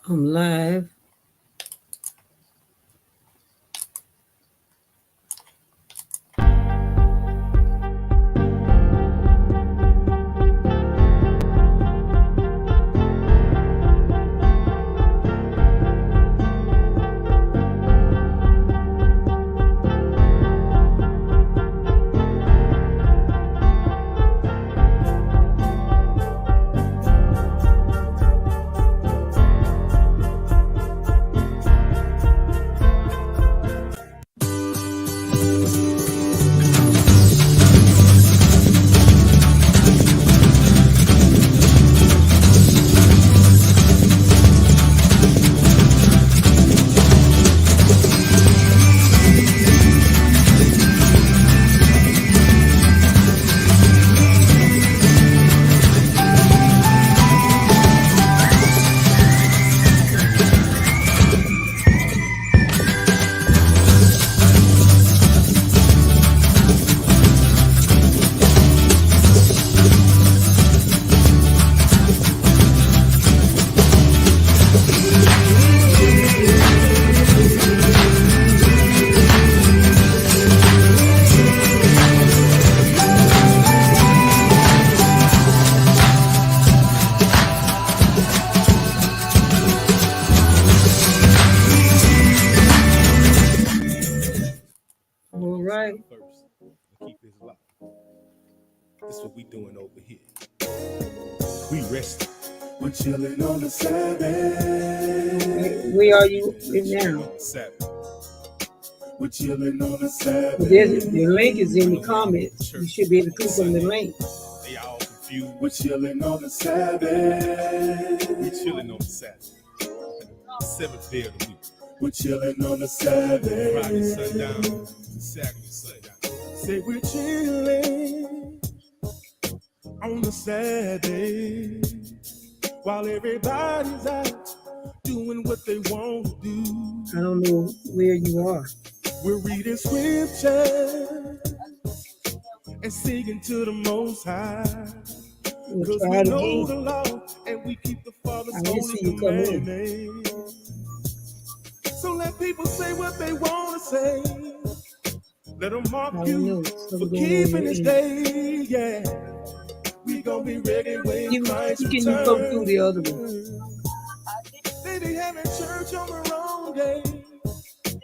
I'm live. All right. First, and keep his life. This is what we doing over here. We resting. We're chilling on the Sabbath. Where are you now? Sabbath. We're chilling on the Sabbath. The link is in the comments. You should be able to click on the link. They all confused. We're chilling on the Sabbath. We're chilling on the Sabbath. The seventh day of the week. We're chilling on the Sabbath. Friday sundown, Saturday sundown. Say we're chilling on the Sabbath while everybody's out doing what they want to do. I don't know where you are. We're reading scripture and singing to the Most High. Because we know the law and we keep the Father's holy commandments. So let people say what they want to say. Let them mock you for keeping this day. Yeah, we gonna be ready when Christ returns. You can go through the other one. They be having church on the wrong day,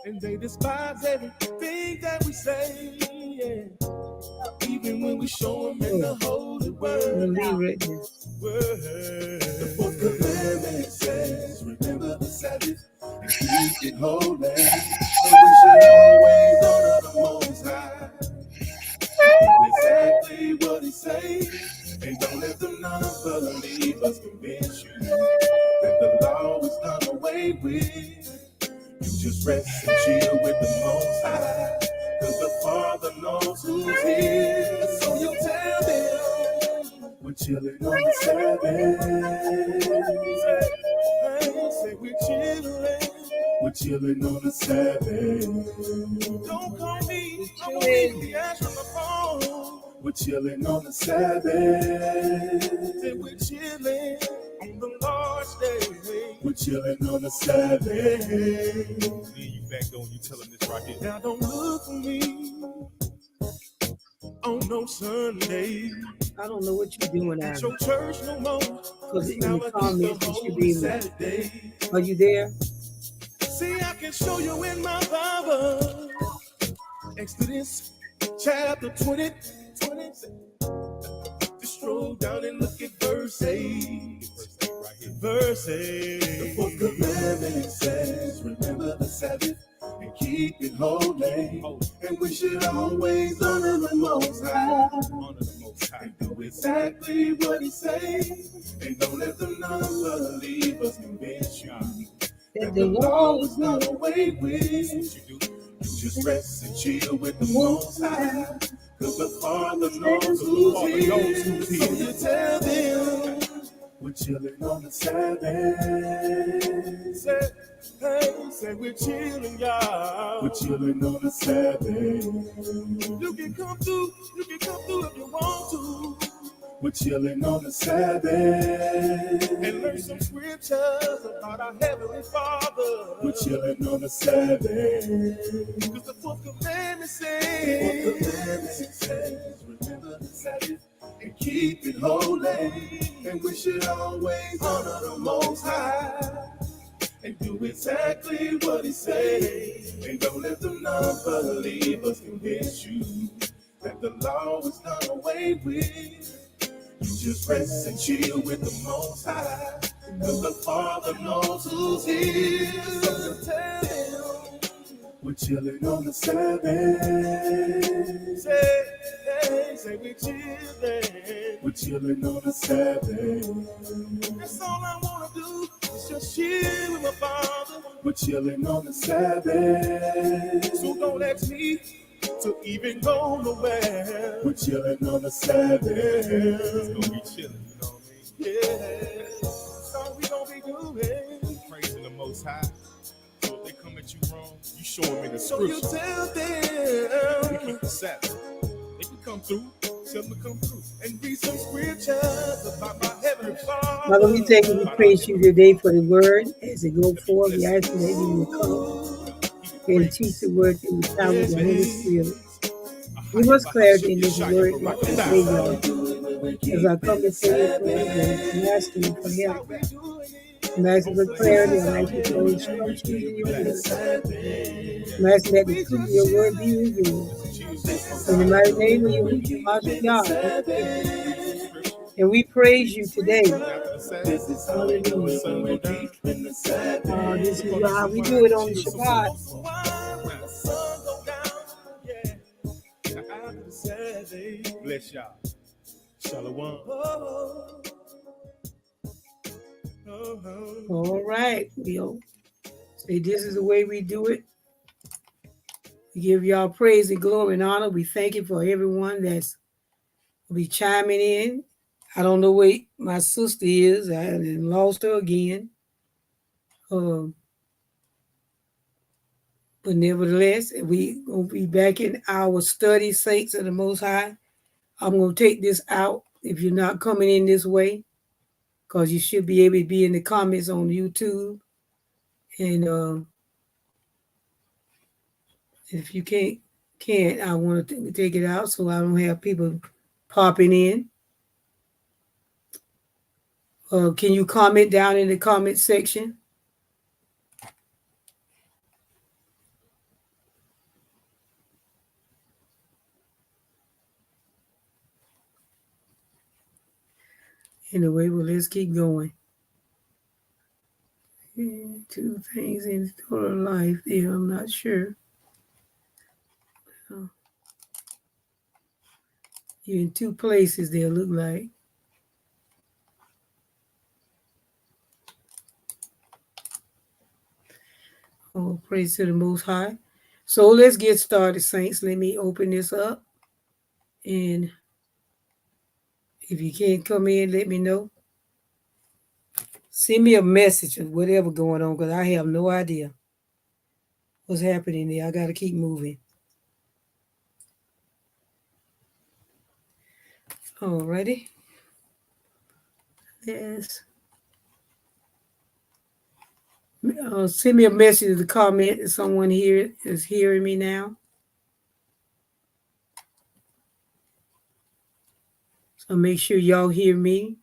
and they despise everything that we say. Yeah. Even when we show them in the holy word. The fourth commandment says, remember the Sabbath and keep it holy. So we should always honor the Most High. Do exactly what He says, and don't let the non-believers convince you that the law is done away with. You just rest and chill with the Most High, 'cause the Father knows who's here. So you tell them we're chilling on the Sabbath. Say we're chilling. We're chilling on the Sabbath. Don't call me. I'm gonna leave the ash on the phone. We're chilling on the Sabbath. Say we're chilling on the Lord's day. We're chilling on the Sabbath. Then you back on, you telling this right here. Now don't look for me on no Sunday. I don't know what you're doing now. At your church no more. Because in the comments, you should be Saturday. Are you there? See, I can show you in my Bible. Exodus chapter 20. Just scroll down and look at verse 8. Verse 8. The fourth commandment says, remember the Sabbath and keep it holy. And we should always honor the Most High. Honor the Most High. And do exactly what He says. And don't let the non-believers convince you that the law is not away with. You just rest and chill with the Most High, 'cause the Father knows who's here. So you tell them we're chilling on the Sabbath. Say we're chilling, y'all. We're chilling on the Sabbath. You can come through if you want to. We're chilling on the Sabbath and learn some scriptures about our Heavenly Father. We're chilling on the Sabbath because the fourth commandment says, remember the Sabbath and keep it holy. And we should always honor the Most High and do exactly what He says. And don't let the non-believers convince you that the law is done away with. You just rest and chill with the Most High, because the Father knows who's here. So tell Him we're chilling on the Sabbath. Say we're chilling. We're chilling on the Sabbath. That's all I wanna do is just chill with my Father. We're chilling on the Sabbath. So don't ask me to even go nowhere. We're chilling on the Sabbath. It's gonna be chilling, you know what I mean? Yeah. That's all we gonna be doing. Praising the Most High. So if they come at you wrong, you show them in the scripture. So you tell them we keep the Sabbath. They can come through. Tell them to come through and read some scriptures about my Heavenly Father. Father, we thank you, we praise you today for the word as it go forth. We ask that you will come and teach the word through the power of the Holy Spirit. Give us clarity in this word today, Lord. As I come before you, I'm asking you for help. I'm asking for clarity. I'm asking for instructions in your word. I'm asking that the truth of your word be revealed. In the mighty name of your awesome God. And we praise you today. Hallelujah. This is how we do it on the Shabbat. Bless y'all. Shalom. All right. We'll say this is the way we do it. We give y'all praise and glory and honor. We thank you for everyone that's will be chiming in. I don't know where my sister is. I lost her again. But nevertheless, we will be back in our study, Saints of the Most High. I'm going to take this out if you're not coming in this way, because you should be able to be in the comments on YouTube. And if you can't, I want to take it out so I don't have people popping in. Can you comment down in the comment section? Anyway, well, let's keep going. Two things in total life there, I'm not sure. You're in two places there, look like. Oh, praise to the Most High. So let's get started, Saints. Let me open this up. And if you can't come in, let me know. Send me a message of whatever going on, because I have no idea what's happening there. I got to keep moving. Alrighty. Yes. Send me a message in the comment if someone here is hearing me now. So make sure y'all hear me.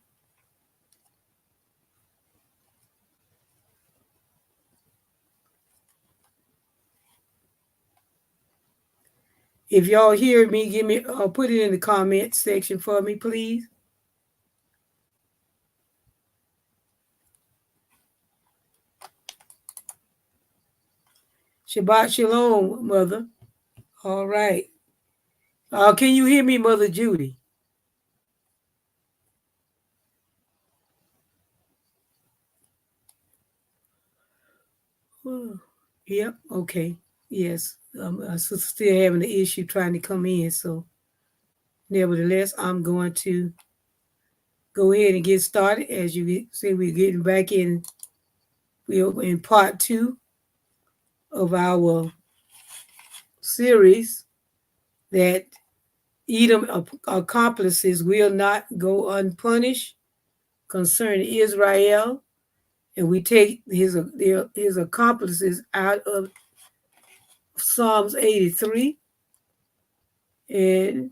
If y'all hear me, give me put it in the comment section for me, please. Shabbat Shalom, Mother. All right. Can you hear me, Mother Judy? Yep. Okay. Yes. My sister's still having an issue trying to come in. So, nevertheless, I'm going to go ahead and get started. As you see, we're getting back in. We're in part 2 of our series that Edom accomplices will not go unpunished concerning Israel, and we take his accomplices out of Psalms 83. And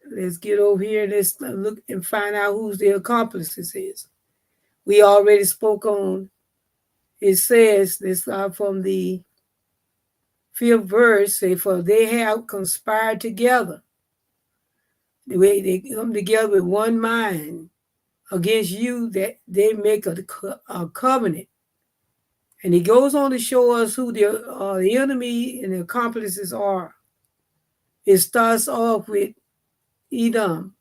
let's get over here. Let's look and find out who's the accomplices is. We already spoke on. It says this from the 5th verse. Say, for they have conspired together. They come together with one mind against you, that they make a covenant. And he goes on to show us who the enemy and the accomplices are. It starts off with Edom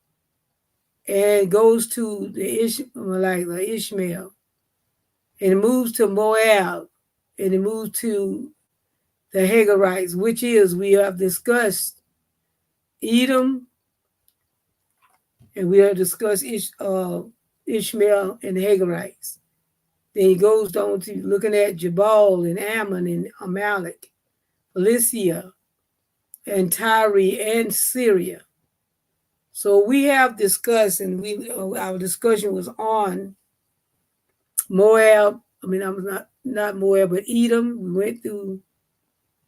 and goes to the Ishmael, and it moves to Moab, and it moves to the Hagarites, which is, we have discussed Edom, and we have discussed Ishmael and the Hagarites. Then he goes down to looking at Jabal and Ammon and Amalek, Philistia, and Tyre and Syria. So we have discussed, and our discussion was on Moab. I mean, I was not Moab, but Edom. We went through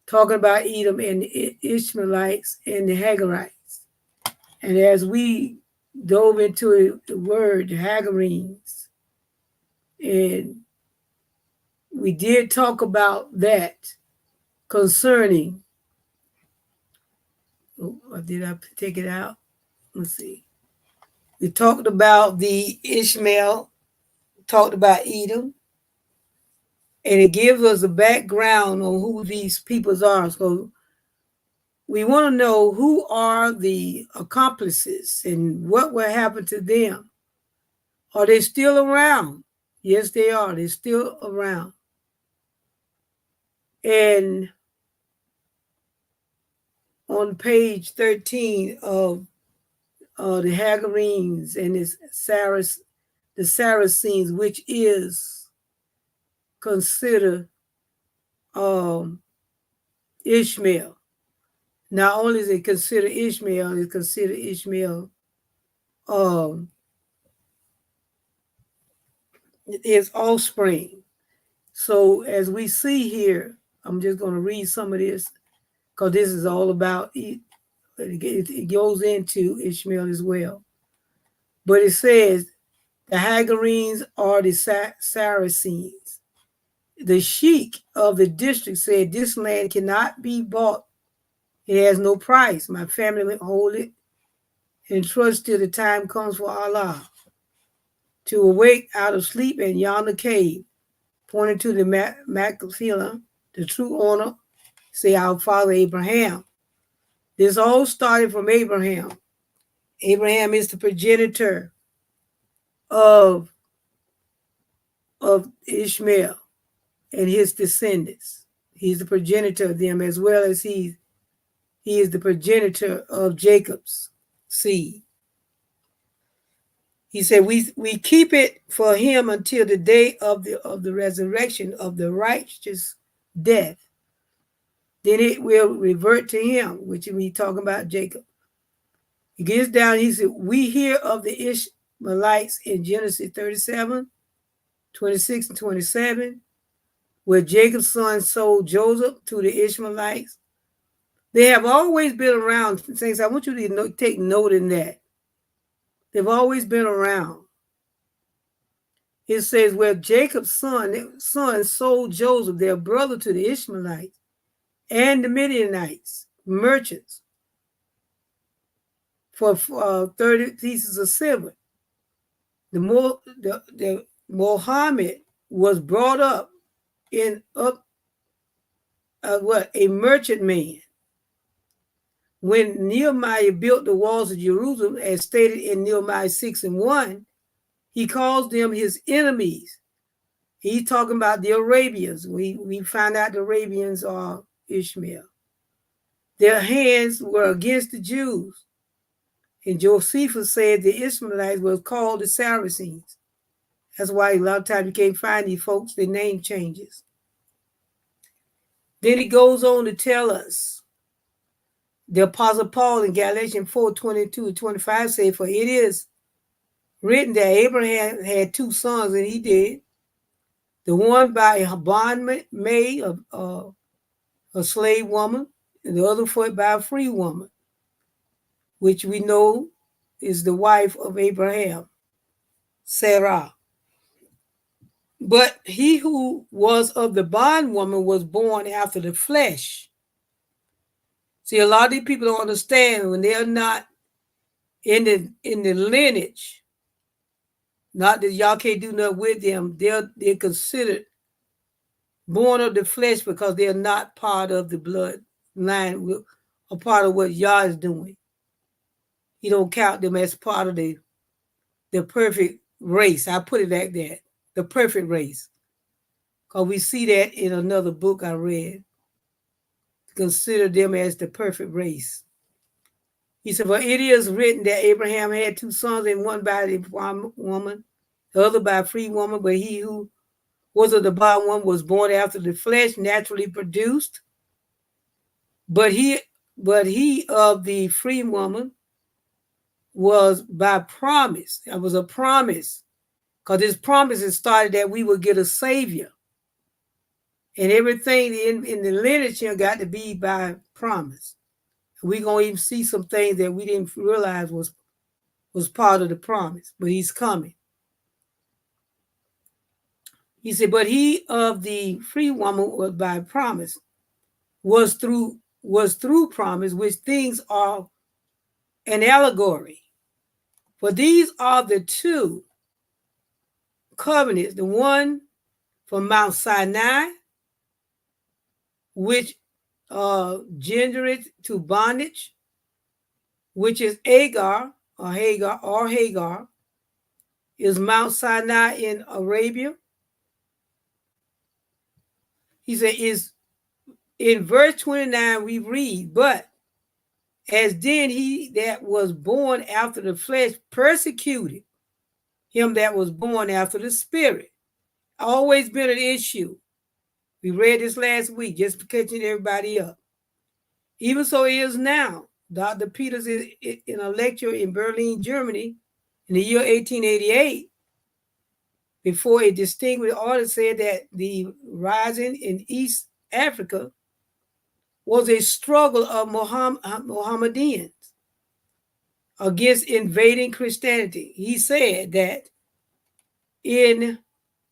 talking about Edom and the Ishmaelites and the Hagarites. And as we dove into the word, the Hagarenes, and we did talk about that concerning, or did I take it out? Let's see. We talked about the Ishmael, talked about Edom, and it gives us a background on who these peoples are. So we want to know who are the accomplices and what will happen to them. Are they still around? Yes, they are. They're still around. And on page 13 of the Hagarenes and the Saracens, which is considered Ishmael. Not only is it considered Ishmael, it's considered Ishmael his offspring. So as we see here, I'm just going to read some of this because this is all about it goes into Ishmael as well. But it says the Hagarenes are the Saracens. The sheik of the district said, this land cannot be bought. It has no price. My family will hold it and trust till the time comes for Allah to awake out of sleep in yonder cave, pointing to the Machpelah, the true owner, say our father Abraham. This all started from Abraham. Abraham is the progenitor of Ishmael and his descendants. He's the progenitor of them, as well as he is the progenitor of Jacob's seed. He said, we keep it for him until the day of the resurrection of the righteous death. Then it will revert to him, which we talking about Jacob. He gets down, he said, we hear of the Ishmaelites in Genesis 37, 26 and 27, where Jacob's son sold Joseph to the Ishmaelites. They have always been around. Saints, I want you to take note in that. They've always been around. It says, where Jacob's son sold Joseph, their brother, to the Ishmaelites and the Midianites, merchants, for 30 pieces of silver. The Mohammed was brought up in a merchant man. When Nehemiah built the walls of Jerusalem, as stated in Nehemiah 6:1, he calls them his enemies. He's talking about the Arabians. We find out the Arabians are Ishmael. Their hands were against the Jews. And Josephus said the Ishmaelites were called the Saracens. That's why a lot of times you can't find these folks, their name changes. Then he goes on to tell us The Apostle Paul in Galatians 4:22-25 say, for it is written that Abraham had two sons, and he did. The one by a bondmaid, a slave woman, and the other by a free woman, which we know is the wife of Abraham, Sarah. But he who was of the bondwoman was born after the flesh. See, a lot of these people don't understand when they're not in the lineage. Not that y'all can't do nothing with them. They're considered born of the flesh because they're not part of the bloodline, a part of what Yah is doing. He don't count them as part of the perfect race. I put it like that, the perfect race. Because we see that in another book I read. Consider them as the perfect race. He said, well, it is written that Abraham had two sons, and one by the woman, the other by a free woman, but he who was of the bondwoman was born after the flesh, naturally produced. But he of the free woman was by promise. It was a promise. Because this promise has started that we would get a savior. And everything in the lineage here got to be by promise. We're going to even see some things that we didn't realize was part of the promise, but he's coming. He said, but he of the free woman was by promise, was through promise, which things are an allegory. For these are the two covenants, the one from Mount Sinai, which gendereth to bondage, which is Hagar, is Mount Sinai in Arabia. He said, is in verse 29 we read, but as then he that was born after the flesh persecuted him that was born after the spirit. Always been an issue. We read this last week, just catching everybody up. Even so it is now. Dr. Peters, in a lecture in Berlin, Germany, in the year 1888, before a distinguished author said that the rising in East Africa was a struggle of Mohammedans against invading Christianity. He said that in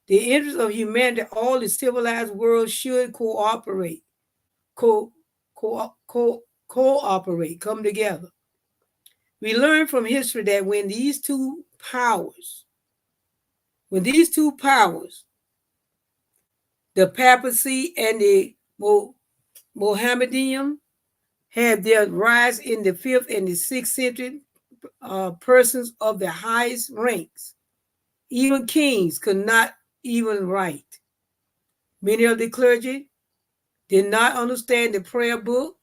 the interest of humanity, all the civilized world should cooperate, come together. We learn from history that when these two powers, the papacy and the Mohammedan, had their rise in the 5th and the 6th century, persons of the highest ranks, even kings, could not even write. Many of the clergy did not understand the prayer book,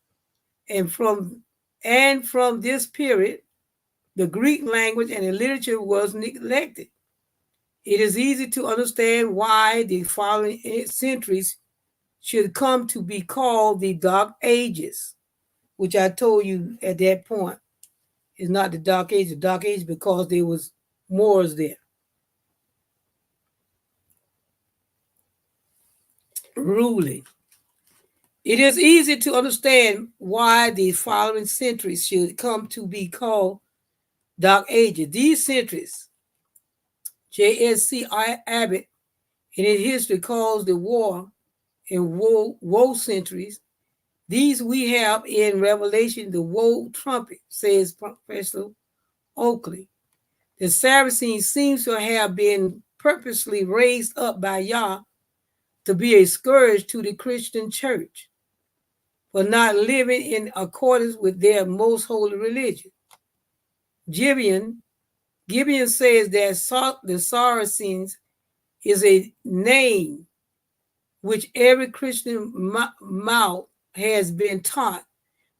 and from this period, the Greek language and the literature was neglected. It is easy to understand why the following centuries should come to be called the Dark Ages, which I told you at that point is not the Dark Age. The Dark Age because there was Moors there ruling. It is easy to understand why the following centuries should come to be called Dark Ages. These centuries, J.S.C. Abbott in his history calls the war and woe centuries. These we have in Revelation, the woe trumpet, says Professor Oakley. The Saracens seems to have been purposely raised up by Yah to be a scourge to the Christian church for not living in accordance with their most holy religion. Gibeon says that the Saracens is a name which every Christian mouth has been taught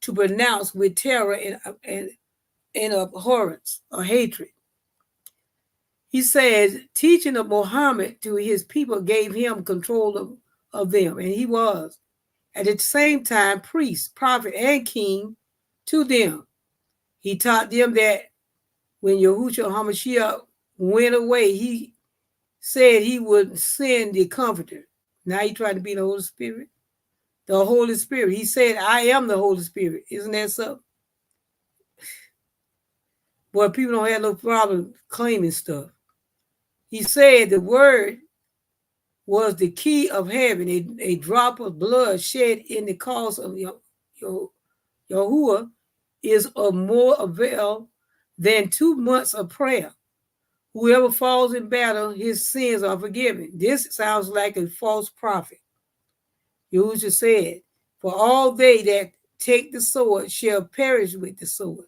to pronounce with terror and abhorrence or hatred. He says, teaching of Muhammad to his people gave him control of them, and he was, at the same time, priest, prophet, and king to them. He taught them that when Yahushua HaMashiach went away, he said he would send the Comforter. Now he tried to be the Holy Spirit. The Holy Spirit. He said, I am the Holy Spirit. Isn't that so? Boy, people don't have no problem claiming stuff. He said the word was the key of heaven, a drop of blood shed in the cause of Yahuwah is of more avail than 2 months of prayer. Whoever falls in battle, his sins are forgiven. This sounds like a false prophet. Yahushua said, for all they that take the sword shall perish with the sword.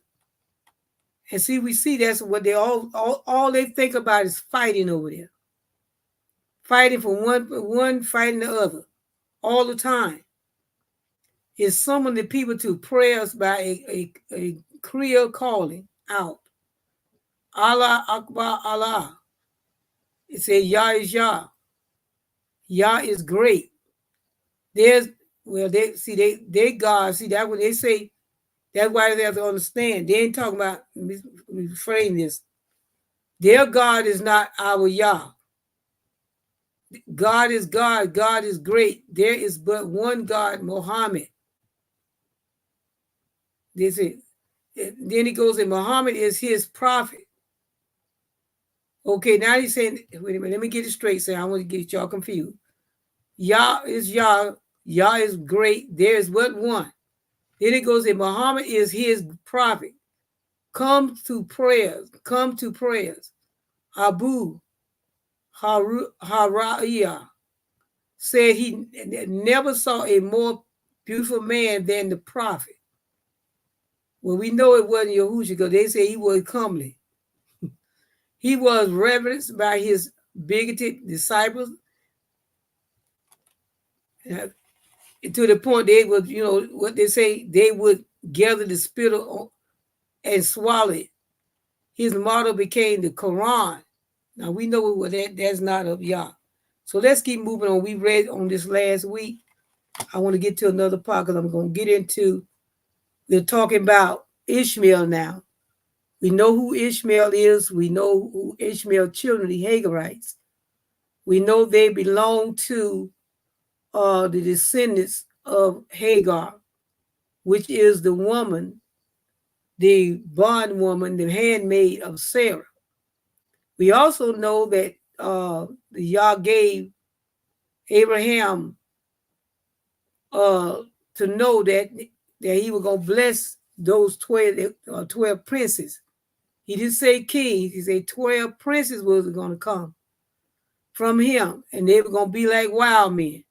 And see, we see that's what they all they think about is fighting over there. Fighting for one fighting the other all the time. Is summon the people to prayers by a Kriya calling out. Allah Akbar Allah. It says Yah is Yah. Yah is great. There's they God. See that when they say that's why they have to understand. They ain't talking about reframe this. Their God is not our Yah. God is God. God is great. There is but one God, Muhammad. They say, then he goes in Muhammad is his prophet. Okay, now he's saying, wait a minute, let me get it straight. Say, I want to get y'all confused. Yah is Yah. Yah is great. There is but one. Then it goes in Muhammad is his prophet. Come to prayers. Come to prayers. Abu Hara'iyah said he never saw a more beautiful man than the prophet. Well, we know it wasn't Yahushua because they say he was comely. He was reverenced by his bigoted disciples to the point they would, what they say, they would gather the spittle and swallow it. His motto became the Quran. Now we know that's not of Yah. So let's keep moving on. We read on this last week. I want to get to another part because I'm going to get into, we're talking about Ishmael now. We know who Ishmael is. We know who Ishmael's children, the Hagarites. We know they belong to the descendants of Hagar, which is the woman, the bondwoman, the handmaid of Sarah. We also know that Yah gave Abraham to know that he was going to bless those 12 princes. He didn't say kings. He said 12 princes was going to come from him, and they were going to be like wild men.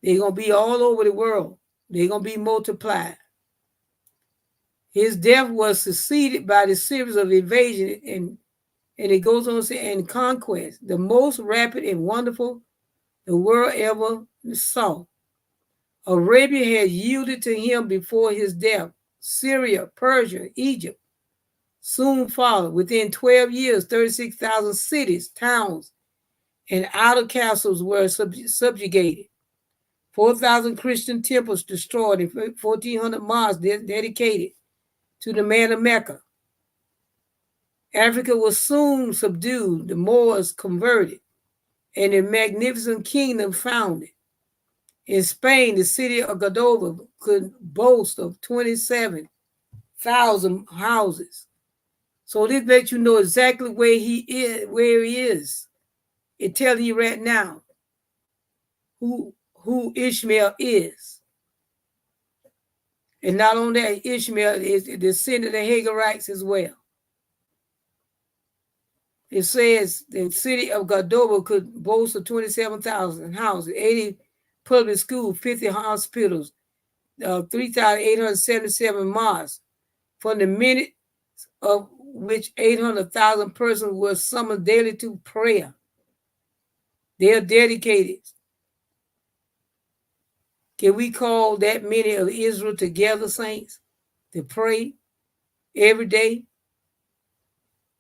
They're going to be all over the world. They're going to be multiplied. His death was succeeded by the series of invasion, and it goes on to say, and conquest, the most rapid and wonderful the world ever saw. Arabia had yielded to him before his death. Syria, Persia, Egypt soon followed. Within 12 years, 36,000 cities, towns, and outer castles were subjugated. 4,000 Christian temples destroyed and 1,400 mosques dedicated to the man of Mecca. Africa was soon subdued, the Moors converted, and a magnificent kingdom founded. In Spain, the city of Cordova could boast of 27,000 houses. So this lets you know exactly where he is. It tells you right now who Ishmael is. And not only that, Ishmael is the descendant of the Hagarites as well. It says the city of Cordova could boast of 27,000 houses, 80 public schools, 50 hospitals, 3,877 mosques, from the minute of which 800,000 persons were summoned daily to prayer. They are dedicated. Can we call that many of Israel together, saints, to pray every day?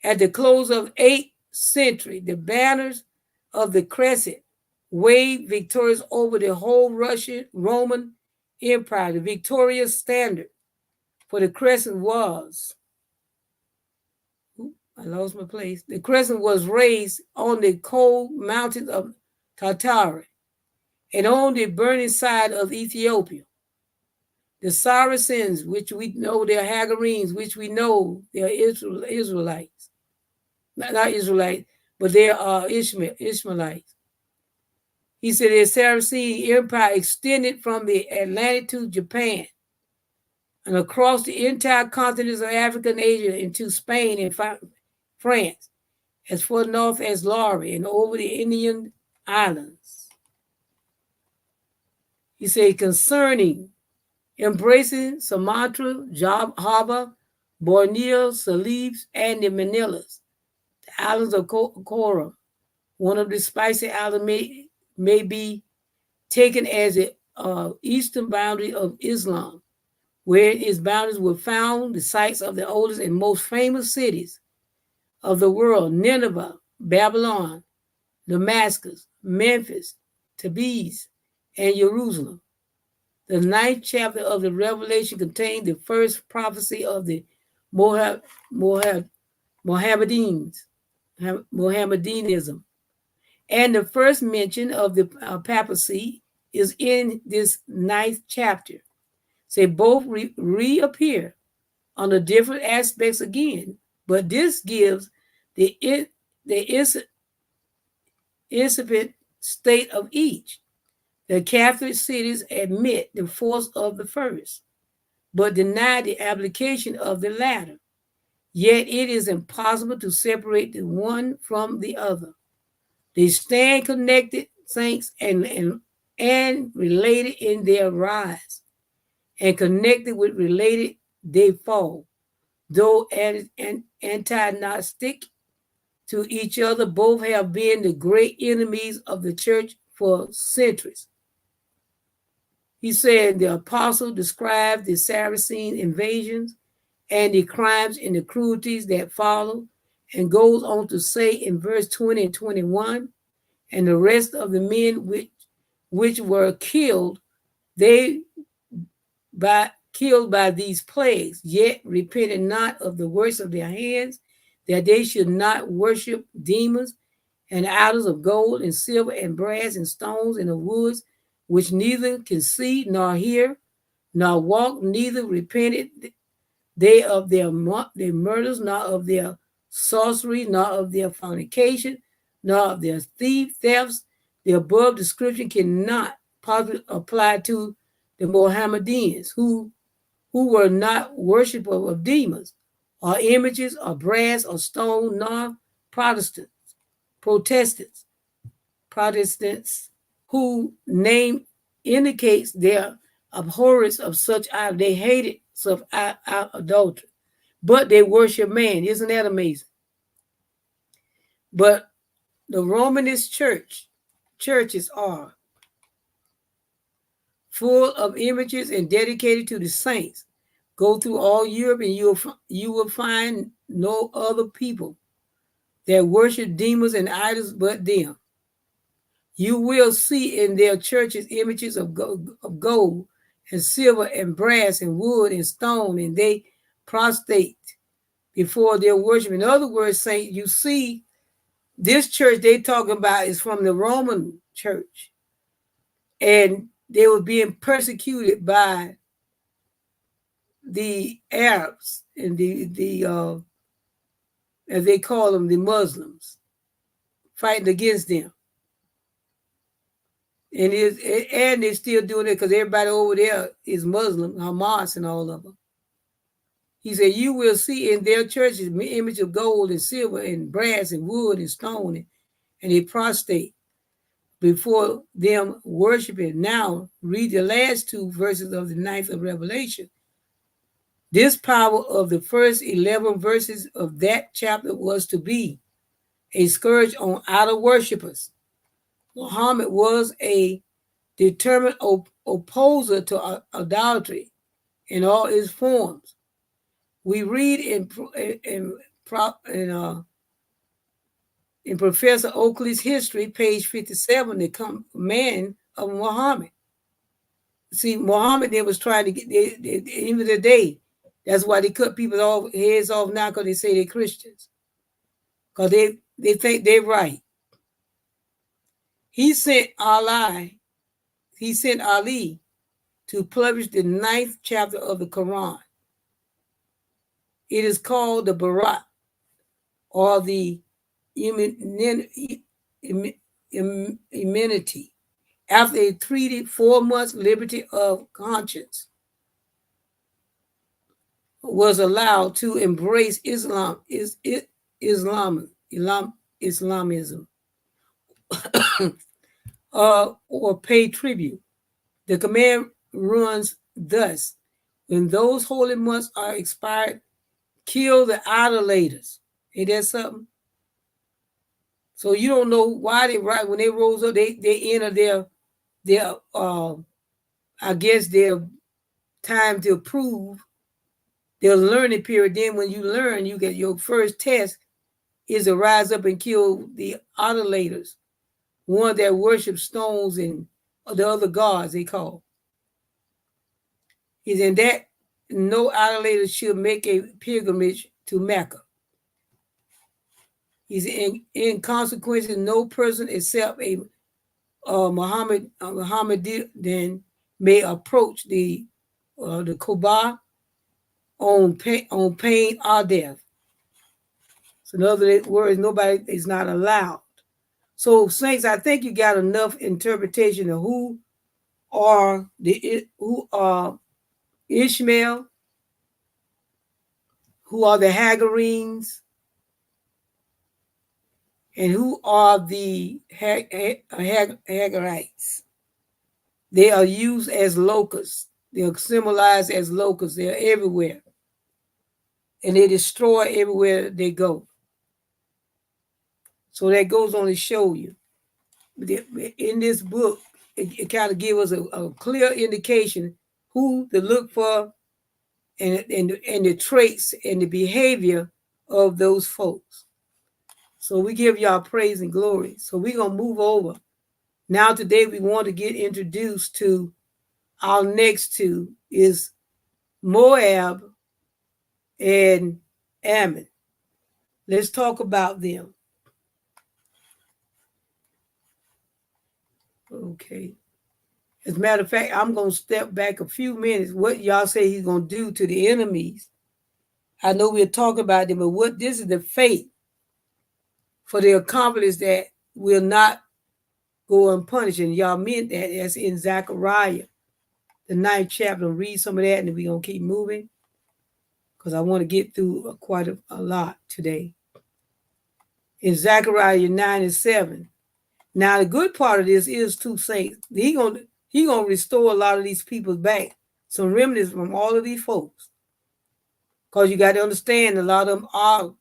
At the close of the 8th century, the banners of the crescent waved victorious over the whole Roman Empire, the victorious standard For the crescent was, I lost my place. The crescent was raised on the cold mountains of Tartary and on the burning side of Ethiopia. The Saracens, which we know they're Hagarenes, which we know they're Israelites. Not Israelites, but they are Ishmaelites. He said the Saracen Empire extended from the Atlantic to Japan and across the entire continents of Africa and Asia into Spain and France, as far north as Lari and over the Indian islands. He said concerning embracing Sumatra, Java, Borneo, Celebes, and the Manilas, the islands of Coram. One of the spicy islands may be taken as the eastern boundary of Islam, where its boundaries were found the sites of the oldest and most famous cities of the world: Nineveh, Babylon, Damascus, Memphis, Thebes, and Jerusalem. The 9th chapter of the Revelation contained the first prophecy of the Mohammedanism. And the first mention of the papacy is in this 9th chapter. So both reappear under different aspects again, but this gives the incipient state of each. The Catholic cities admit the force of the first, but deny the application of the latter. Yet it is impossible to separate the one from the other. They stand connected, saints, and related in their rise, and connected with related they fall. Though antagonistic to each other, both have been the great enemies of the church for centuries. He said the apostle described the Saracen invasions and the crimes and the cruelties that followed, and goes on to say in verse 20 and 21, and the rest of the men which were killed, killed by these plagues, yet repented not of the works of their hands, that they should not worship demons and idols of gold and silver and brass and stones and of woods, which neither can see nor hear nor walk, neither repented they of their murders, nor of their sorcery, nor of their fornication, nor of their thefts. The above description cannot possibly apply to the Mohammedans, who were not worshippers of demons, or images, or brass, or stone, nor Protestants, whose name indicates their abhorrence of such idols. They hated such adultery, but they worship man. Isn't that amazing? But the Romanist churches are full of images and dedicated to the saints. Go through all Europe and you will find no other people that worship demons and idols but them. You will see in their churches images of gold and silver and brass and wood and stone, and they prostrate before their worship. In other words, saint, you see this church they talking about is from the Roman church, and they were being persecuted by the Arabs and the as they call them, the Muslims, fighting against them. And they're still doing it because everybody over there is Muslim, Hamas and all of them. He said, you will see in their churches image of gold and silver and brass and wood and stone, and they prostrate before them worshiping. Now, read the last 2 verses of the 9th of Revelation. This power of the first 11 verses of that chapter was to be a scourge on idol worshippers. Muhammad was a determined opposer to idolatry in all its forms. We read in Professor Oakley's history, page 57, the command of Muhammad. See, Muhammad, they was trying to get, even today, That's why they cut people heads off now because they say they're Christians. Because they think they're right. He sent Ali to publish the 9th chapter of the Quran. It is called the Barat, or the immunity, after a treaty 4 months liberty of conscience was allowed to embrace Islamism, or pay tribute. The command runs thus: when those holy months are expired, kill the idolaters. Ain't that something? So you don't know why they right when they rose up, they enter their I guess their time to prove their learning period. Then when you learn, you get your first test is to rise up and kill the idolaters, one that worship stones and the other gods they call. Is in that no idolater should make a pilgrimage to Mecca. He's in consequence, no person except a Muhammadan may approach the Kaaba on pain or death. So in other words, nobody is not allowed. So saints, I think you got enough interpretation of who are Ishmael, who are the Hagarenes, and who are the Hagarites. They are used as locusts. They are symbolized as locusts. They are everywhere. And they destroy everywhere they go. So that goes on to show you. In this book, it kind of gives us a clear indication who to look for and the traits and the behavior of those folks. So we give y'all praise and glory. So we're going to move over. Now today we want to get introduced to our next two is Moab and Ammon. Let's talk about them. Okay. As a matter of fact, I'm going to step back a few minutes. What y'all say he's going to do to the enemies. I know we'll talk about them, but this is the fate for the accomplices that will not go unpunished. And y'all meant that. That's in Zechariah, the 9th chapter. Read some of that, and then we're going to keep moving because I want to get through quite a lot today. In Zechariah 9 and 7. Now, the good part of this is two saints. He gonna restore a lot of these people back, some remnants from all of these folks. Because you got to understand, a lot of them are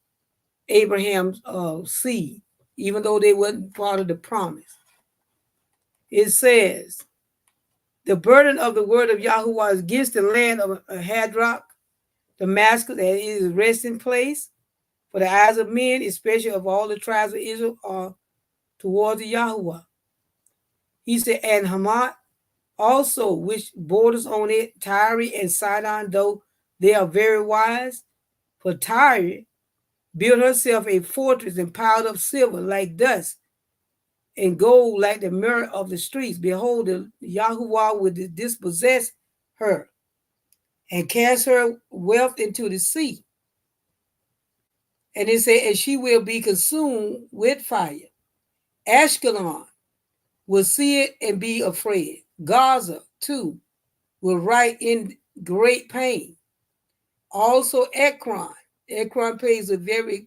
Abraham's seed, even though they wasn't part of the promise. It says, the burden of the word of Yahuwah is against the land of Hadrach, Damascus, that is his resting place. For the eyes of men, especially of all the tribes of Israel, are towards the Yahuwah. He said, and Hamat also, which borders on it, Tyre and Sidon, though they are very wise. For Tyre built herself a fortress and piled up silver like dust and gold like the mirror of the streets. Behold, the Yahuwah will dispossess her and cast her wealth into the sea. And it said, and she will be consumed with fire. Ashkelon will see it and be afraid. Gaza, too, will write in great pain. Also, Ekron. Ekron plays a very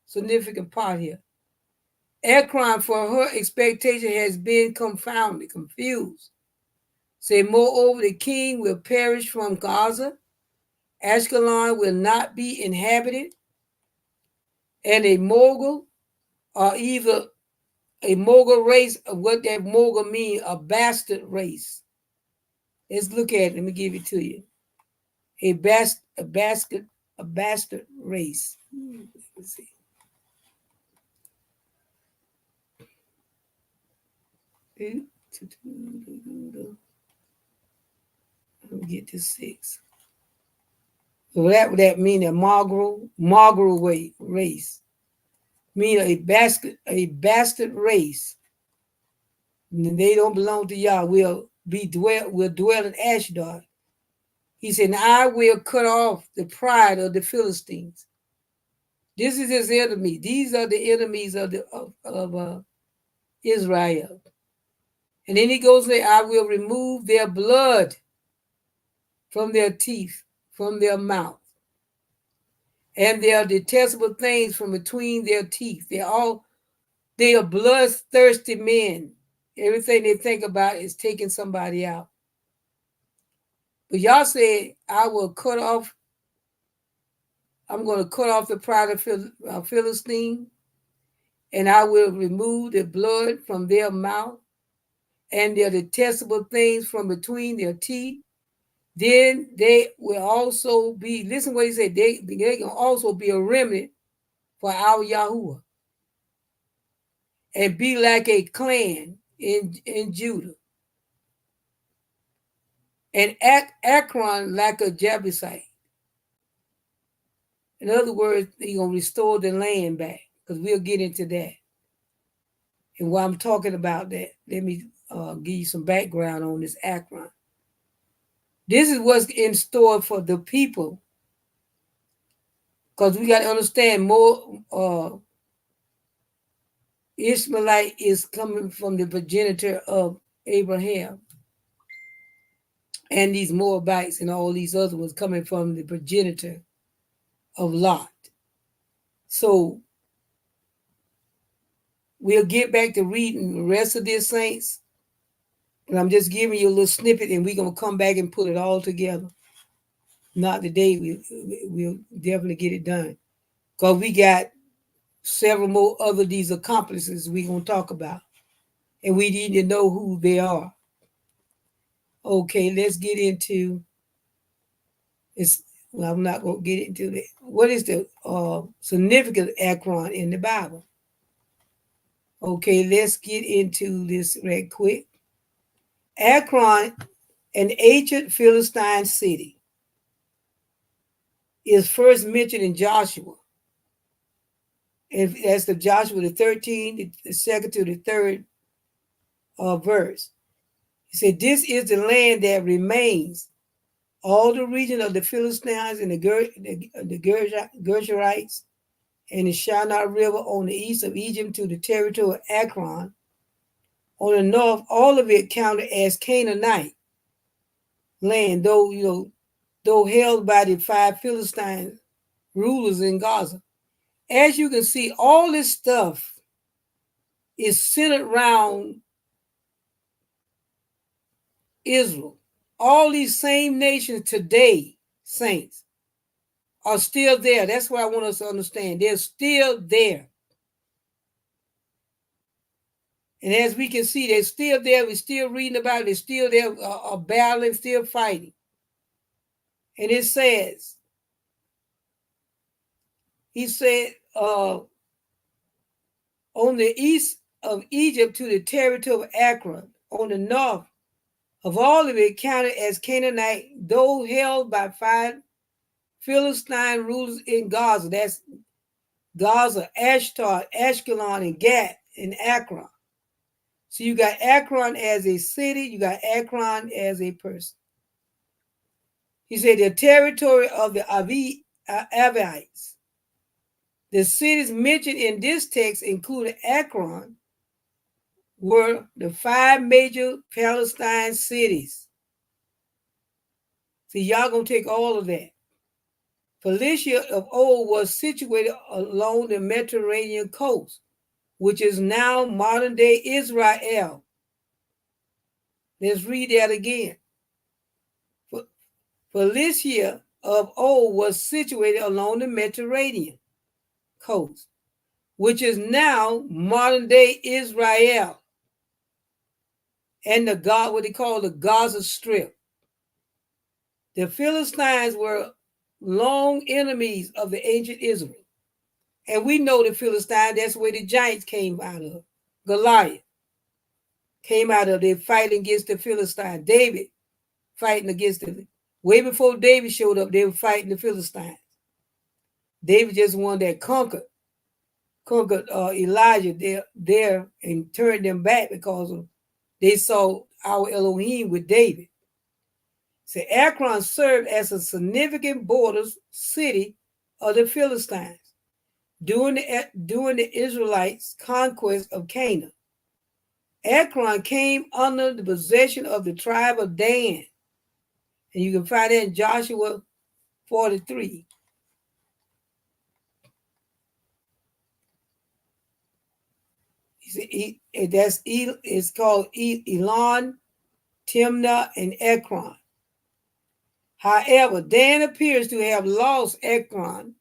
significant part here. Ekron, for her expectation, has been confounded, confused. Say, moreover, the king will perish from Gaza. Ashkelon will not be inhabited. And a Mogul, or either a Mogul race, of what that Mogul means, a bastard race. Let's look at it. Let me give it to you. A bastard race. Let's see. Let me get to 6. So that mean a mongrel race, mean a bastard race. And they don't belong to Yah. We'll dwell in Ashdod. He said, I will cut off the pride of the Philistines. This is his enemy. These are the enemies of Israel. And then he goes there, I will remove their blood from their teeth, from their mouth, and their detestable things from between their teeth. They are bloodthirsty men. Everything they think about is taking somebody out. But Yah said, I'm going to cut off the pride of Philistine, and I will remove the blood from their mouth and their detestable things from between their teeth. Then they will also be, listen what he said, they can also be a remnant for our Yahuwah and be like a clan in Judah. And Akron like a Jebusite. In other words, he's going to restore the land back, because we'll get into that. And while I'm talking about that, let me give you some background on this Akron. This is what's in store for the people, because we got to understand more. Ishmaelite is coming from the progenitor of Abraham, and these Moabites and all these other ones coming from the progenitor of Lot. So we'll get back to reading the rest of this, saints. And I'm just giving you a little snippet, and we're going to come back and put it all together. Not today, we'll definitely get it done. Because we got several more other these accomplices we're going to talk about. And we need to know who they are. Okay, let's get into this. Well, I'm not going to get into that. What is the significance of Akron in the Bible? Okay, let's get into this right quick. Akron, an ancient Philistine city, is first mentioned in Joshua. And that's the Joshua the 13th, the second to the third verse. He said, this is the land that remains, all the region of the Philistines and the Gershurites and the Shinar River on the east of Egypt to the territory of Akron. On the north, all of it counted as Canaanite land, though held by the 5 Philistine rulers in Gaza. As you can see, all this stuff is centered around Israel. All these same nations today, saints, are still there. That's what I want us to understand. They're still there. And as we can see, they're still there. We're still reading about it. They're still there, battling, still fighting. And it says, he said, on the east of Egypt to the territory of Akron, on the north of all of it counted as Canaanite, though held by 5 Philistine rulers in Gaza. That's Gaza, Ashdod, Ashkelon, and Gath, and Akron. So you got Akron as a city, you got Akron as a person. He said the territory of the Avites. The cities mentioned in this text, including Akron, were the 5 major Palestine cities. See, y'all gonna take all of that. Philistia of old was situated along the Mediterranean coast, which is now modern-day Israel. Let's read that again. Philistia of old was situated along the Mediterranean coast, which is now modern-day Israel, and what they call the Gaza Strip. The Philistines were long enemies of the ancient Israel. And we know the Philistines, that's where the giants came out of. Goliath came out of, they fighting against the Philistines. David fighting against Way before David showed up, they were fighting the Philistines. David just one that conquered Elijah there and turned them back because they saw our Elohim with David. So Ekron served as a significant border city of the Philistines during the Israelites' conquest of Canaan. Ekron came under the possession of the tribe of Dan. And you can find that in Joshua 43. It's called Elon, Timnah, and Ekron. However, Dan appears to have lost Ekron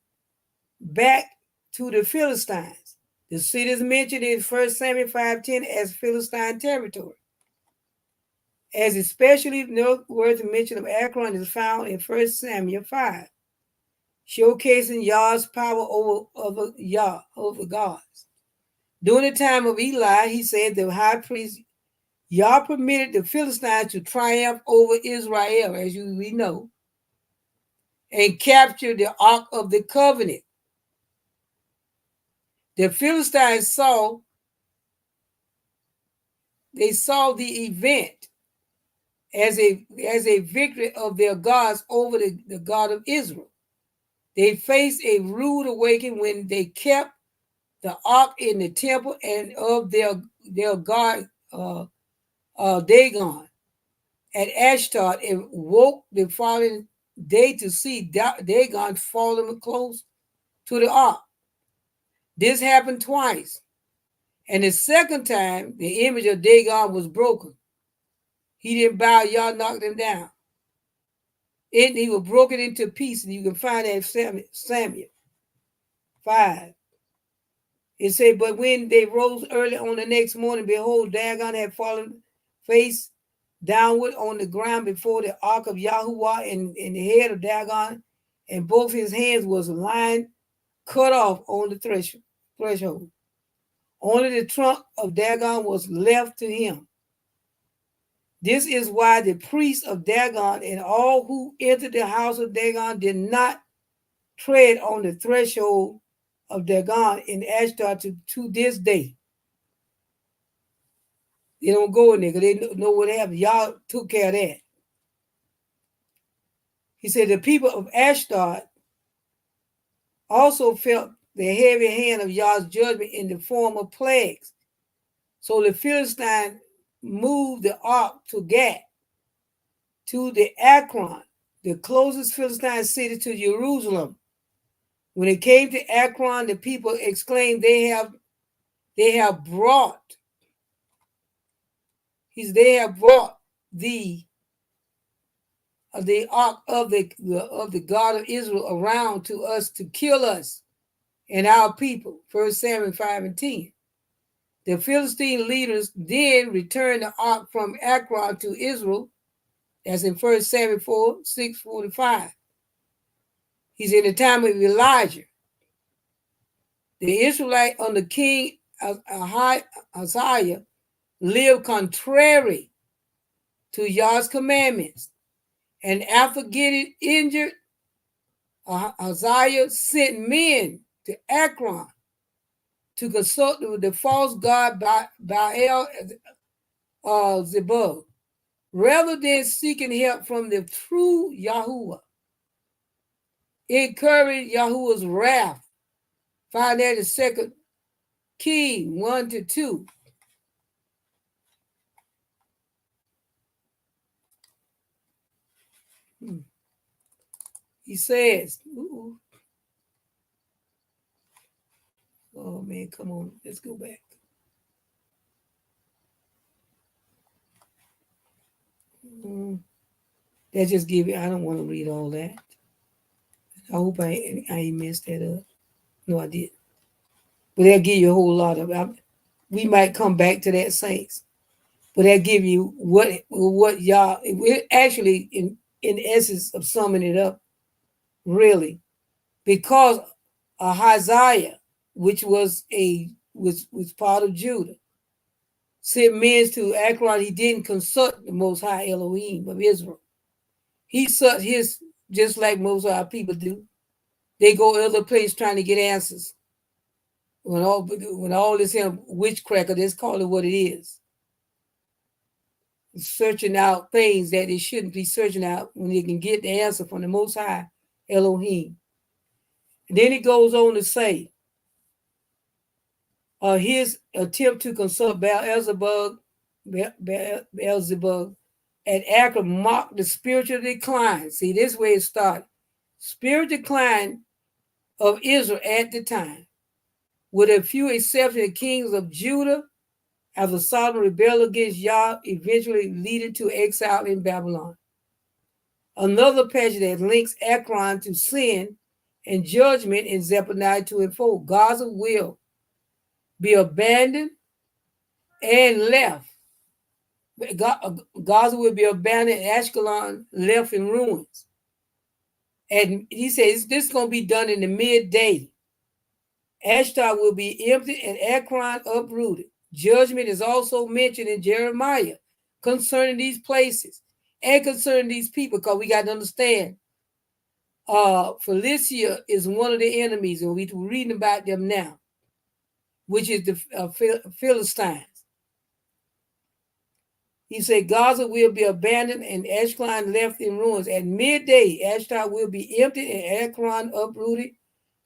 back to the Philistines. The city is mentioned in 1 Samuel 5:10 as Philistine territory. As especially noteworthy mention of Ekron is found in 1 Samuel 5, showcasing Yah's power over gods. During the time of Eli, he said the high priest Yah permitted the Philistines to triumph over Israel, as we know, and capture the Ark of the Covenant. The Philistines saw the event as a victory of their gods over the God of Israel. They faced a rude awakening when they kept the ark in the temple and of their god Dagon at Ashdod, and woke the following day to see Dagon falling close to the ark. This happened twice, and the second time the image of Dagon was broken. He didn't bow, y'all knocked him down. He was broken into pieces. You can find that in Samuel 5. It said, but when they rose early on the next morning, behold, Dagon had fallen face downward on the ground before the ark of Yahuwah, and the head of Dagon, and both his hands was lying cut off on the threshold. Only the trunk of Dagon was left to him. This is why the priests of Dagon and all who entered the house of Dagon did not tread on the threshold of Dagon in Ashdod to this day. They don't go in there because they know what happened. Y'all took care of that. He said the people of Ashdod also felt the heavy hand of Yah's judgment in the form of plagues. So the Philistines moved the ark to Gath, to the Akron, the closest Philistine city to Jerusalem. When it came to Akron, the people exclaimed, they have brought the ark of the God of Israel around to us to kill us and our people. 1 Samuel 5 and 10. The Philistine leaders then returned the ark from Akron to Israel. That's in 1 Samuel 6:45. He's in the time of Elijah. The Israelite under King Uzziah lived contrary to Yah's commandments. And after getting injured, Uzziah sent men to Akron to consult with the false god Baal Zebub, rather than seeking help from the true Yahuwah. It incurred Yahuwah's wrath. Find that in 2 Kings 1-2. He says, oh man, come on, let's go back. That just give you, I don't want to read all that. I hope I ain't messed that up. No, I did. But that'll give you a whole lot of, we might come back to that, saints. But that'll give you what y'all, actually, in essence of summing it up, really, because Ahaziah, which was part of Judah, sent men to Akron. He didn't consult the Most High Elohim of Israel. He sought his, just like most of our people do. They go other place trying to get answers. When all this witchcraft, let's call it what it is. Searching out things that they shouldn't be searching out when they can get the answer from the Most High, Elohim. And then it goes on to say, his attempt to consult Beelzebub at Akron marked the spiritual decline. See, this way it started. Spiritual decline of Israel at the time, with a few exceptions, the kings of Judah, after Solomon rebelled against Yah, eventually leading to exile in Babylon. Another passage that links Akron to sin and judgment in Zephaniah 2 and 4. Gaza will be abandoned and left. Gaza will be abandoned and Ashkelon left in ruins. And he says this is going to be done in the midday. Ashdod will be empty and Akron uprooted. Judgment is also mentioned in Jeremiah concerning these places and concerning these people, because we got to understand Philistia is one of the enemies, and we're reading about them now, which is the Philistines. He said Gaza will be abandoned and Ashkelon left in ruins. At midday, Ashdod will be empty and Akron uprooted.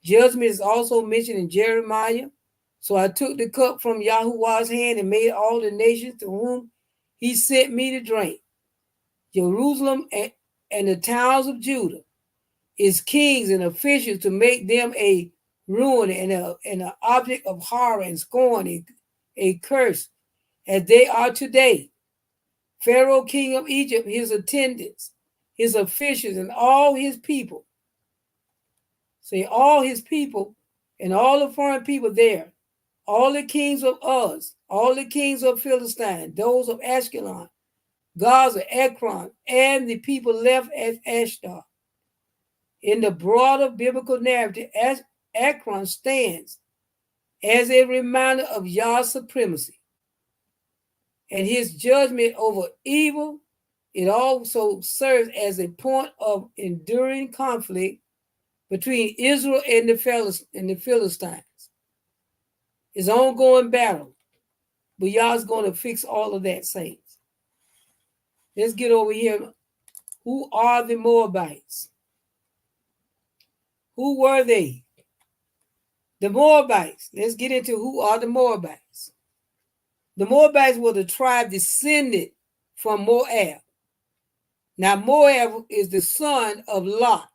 Judgment is also mentioned in Jeremiah. So I took the cup from Yahuwah's hand and made all the nations to whom he sent me to drink. Jerusalem and the towns of Judah, its kings and officials, to make them a ruin and an object of horror and scorn, and a curse, as they are today. Pharaoh, king of Egypt, his attendants, his officials, and all his people. Say all his people and all the foreign people there, all the kings of Uz, all the kings of Philistine, those of Ashkelon, Gaza, Ekron, and the people left at Ashdod. In the broader biblical narrative, Ekron stands as a reminder of Yah's supremacy and his judgment over evil. It also serves as a point of enduring conflict between Israel and the Philistines. It's an ongoing battle, but Yah's going to fix all of that, saints. Let's get over here. Who are the Moabites? Who were they? The Moabites. Let's get into who are the Moabites. The Moabites were the tribe descended from Moab. Now, Moab is the son of Lot,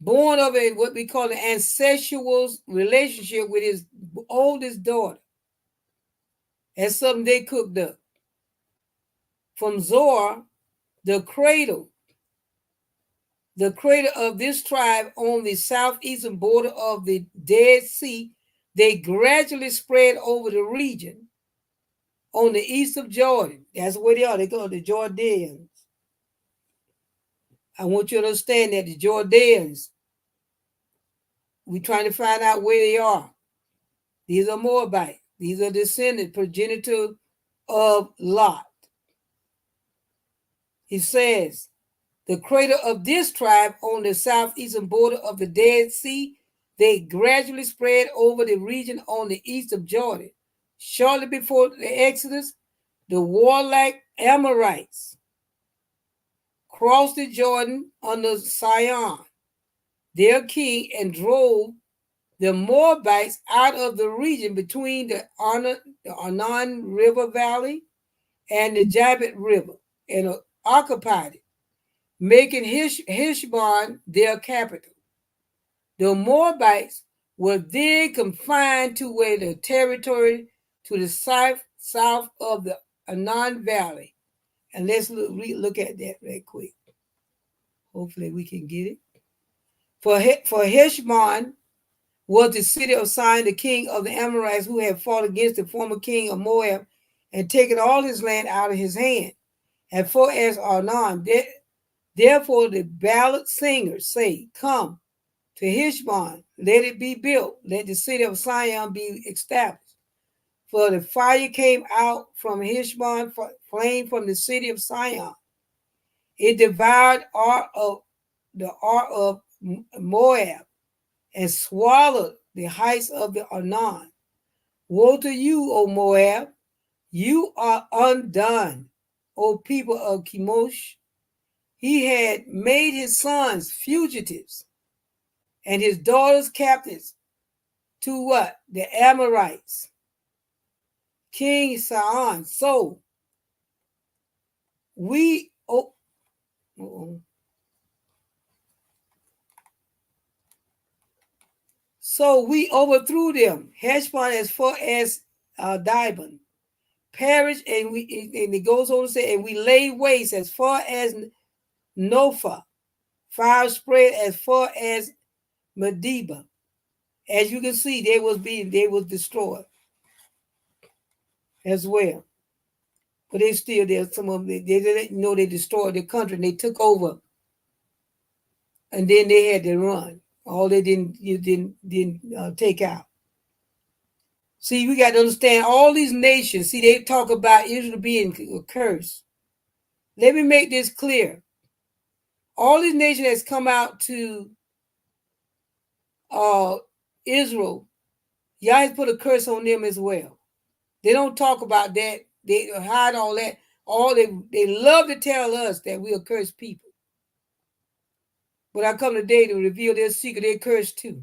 born of what we call an ancestral relationship with his oldest daughter. That's something they cooked up. From Zoar, the cradle of this tribe on the southeastern border of the Dead Sea, they gradually spread over the region on the east of Jordan. That's where they are. They call the Jordaeans. I want you to understand that the Jordaeans, we're trying to find out where they are. These are Moabites. These are descendants, progenitor of Lot. He says, the cradle of this tribe on the southeastern border of the Dead Sea, they gradually spread over the region on the east of Jordan. Shortly before the Exodus, the warlike Amorites crossed the Jordan under Sihon, their king, and drove the Moabites out of the region between the Arnon River Valley and the Jabbok River, and occupied it, making Heshbon their capital. The Moabites were then confined to where the territory to the south of the Arnon Valley. And let's look at that right quick. Hopefully we can get it. For Heshbon was the city of Sihon, the king of the Amorites, who had fought against the former king of Moab and taken all his land out of his hand. And for as Arnon, therefore the ballad singers say, come to Heshbon, let it be built, let the city of Sihon be established. For the fire came out from Heshbon, flame from the city of Sihon. It devoured the Ar of Moab and swallowed the heights of the Arnon. Woe to you, O Moab! You are undone, O people of Chemosh. He had made his sons fugitives and his daughters captives to what? The Amorites. King Sihon. So we overthrew them. Heshbon as far as Dibon. Perished, and it goes on to say, and we laid waste as far as Nophah. Fire spread as far as Medeba. As you can see, they was destroyed as well. But they still there. Some of them they didn't know they destroyed the country and they took over, and then they had to run. All they didn't take out. See, we got to understand all these nations. See, they talk about Israel being cursed. Let me make this clear. All these nations that's come out to Israel, Yah has put a curse on them as well. They don't talk about that. They hide all that. They love to tell us that we are cursed people. But I come today to reveal their secret. They're cursed too.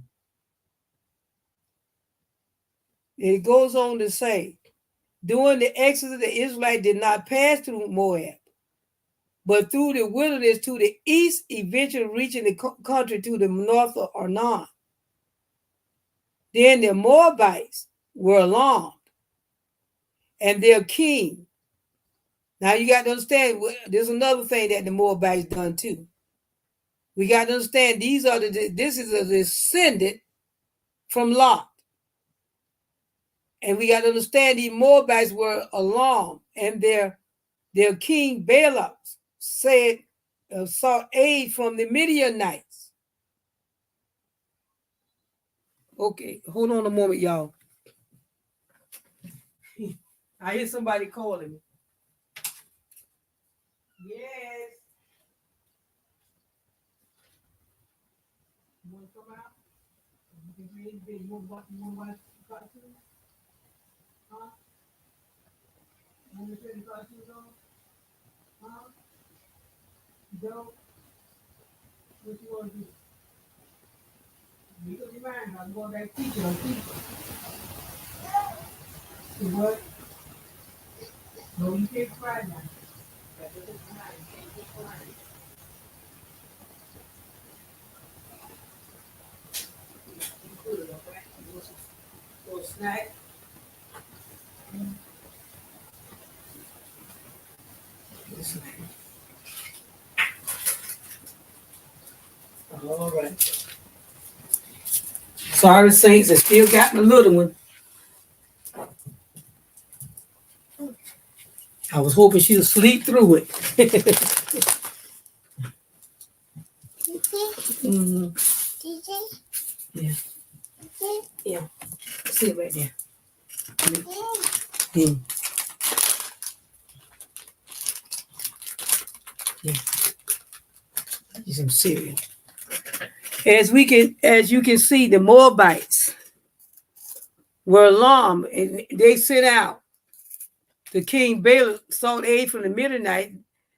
It goes on to say, during the exodus, the Israelites did not pass through Moab, but through the wilderness to the east, eventually reaching the country to the north of Arnon. Then the Moabites were alarmed, and their king. Now you got to understand, there's another thing that the Moabites done too. We got to understand this is a descendant from Lot. And we got to understand the Moabites were alarmed, and their king Balak said, sought aid from the Midianites. Okay, hold on a moment, y'all. I hear somebody calling me. Yes. You want to come out? You want to watch the cartoon? Huh? You want to turn the cartoons on? Huh? You don't? What you want to do? Make up your mind. I'm going back to teaching on people. So what? No, you can't cry now. That's what it's tonight. You can't get crying. You put it up, right? You want some little snack? All right. Sorry, Saints, I still got my little one. I was hoping she'd sleep through it. Mm-hmm. Yeah. Yeah. Sit right there. Mm. Yeah. Get some cereal. As you can see, the Moabites were alarmed, and they sent out the king Balak sought aid from the Midianites.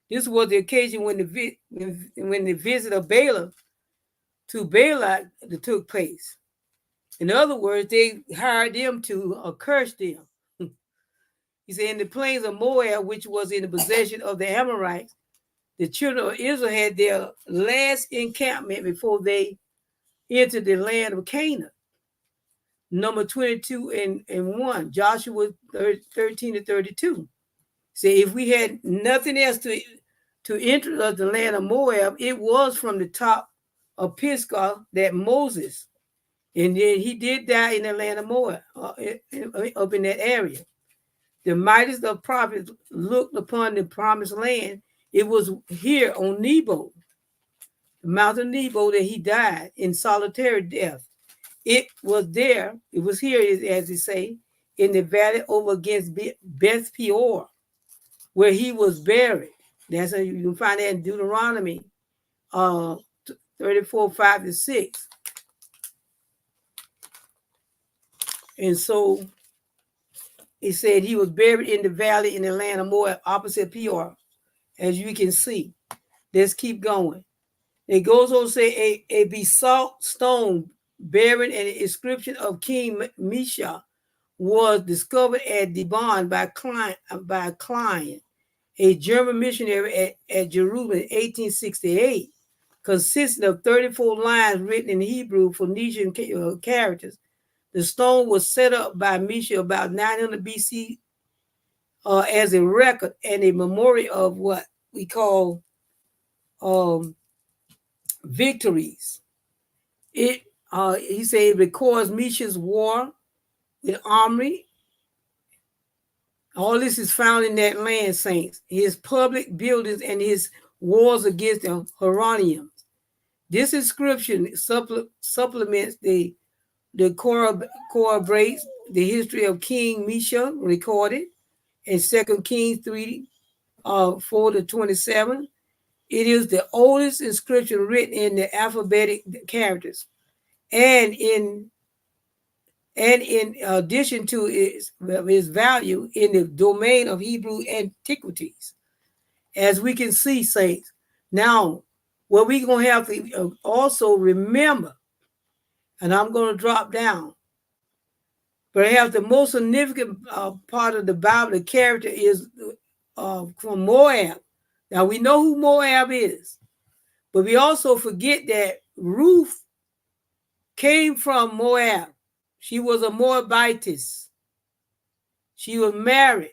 This was the occasion when the visit of Balak to Balak took place. In other words, they hired them to curse them. He said, in the plains of Moab, which was in the possession of the Amorites, the children of Israel had their last encampment before they entered the land of Canaan. Number 22 and 1, Joshua 13-32. Say, if we had nothing else to enter the land of Moab, it was from the top of Pisgah that Moses, and then he did die in the land of Moab, up in that area. The mightiest of prophets looked upon the promised land. It was here on Nebo, the mountain Nebo, that he died in solitary death. It was here, as they say, in the valley over against Beth Peor, where he was buried. That's how you can find that in Deuteronomy 34, 5 to 6. And so it said he was buried in the valley in the land of Moab, opposite Peor, as you can see. Let's keep going. It goes on to say a basalt stone bearing an inscription of King Misha was discovered at Dibon by Klein, a German missionary at Jerusalem in 1868, consisting of 34 lines written in Hebrew Phoenician characters. The stone was set up by Misha about 900 BC as a record and a memorial of what we call victories. He said it records Misha's war with Omri. All this is found in that land, saints. His public buildings and his wars against the Huronians. This inscription supplements the corroborates the history of King Misha recorded in 2 Kings 3, 4 to 27. It is the oldest inscription written in the alphabetic characters. And in addition to its value in the domain of Hebrew antiquities, as we can see, saints. Now, what we're going to have to also remember, and I'm going to drop down, perhaps the most significant part of the Bible, the character is from Moab. Now, we know who Moab is, but we also forget that Ruth came from Moab. She was a Moabitess. She was married.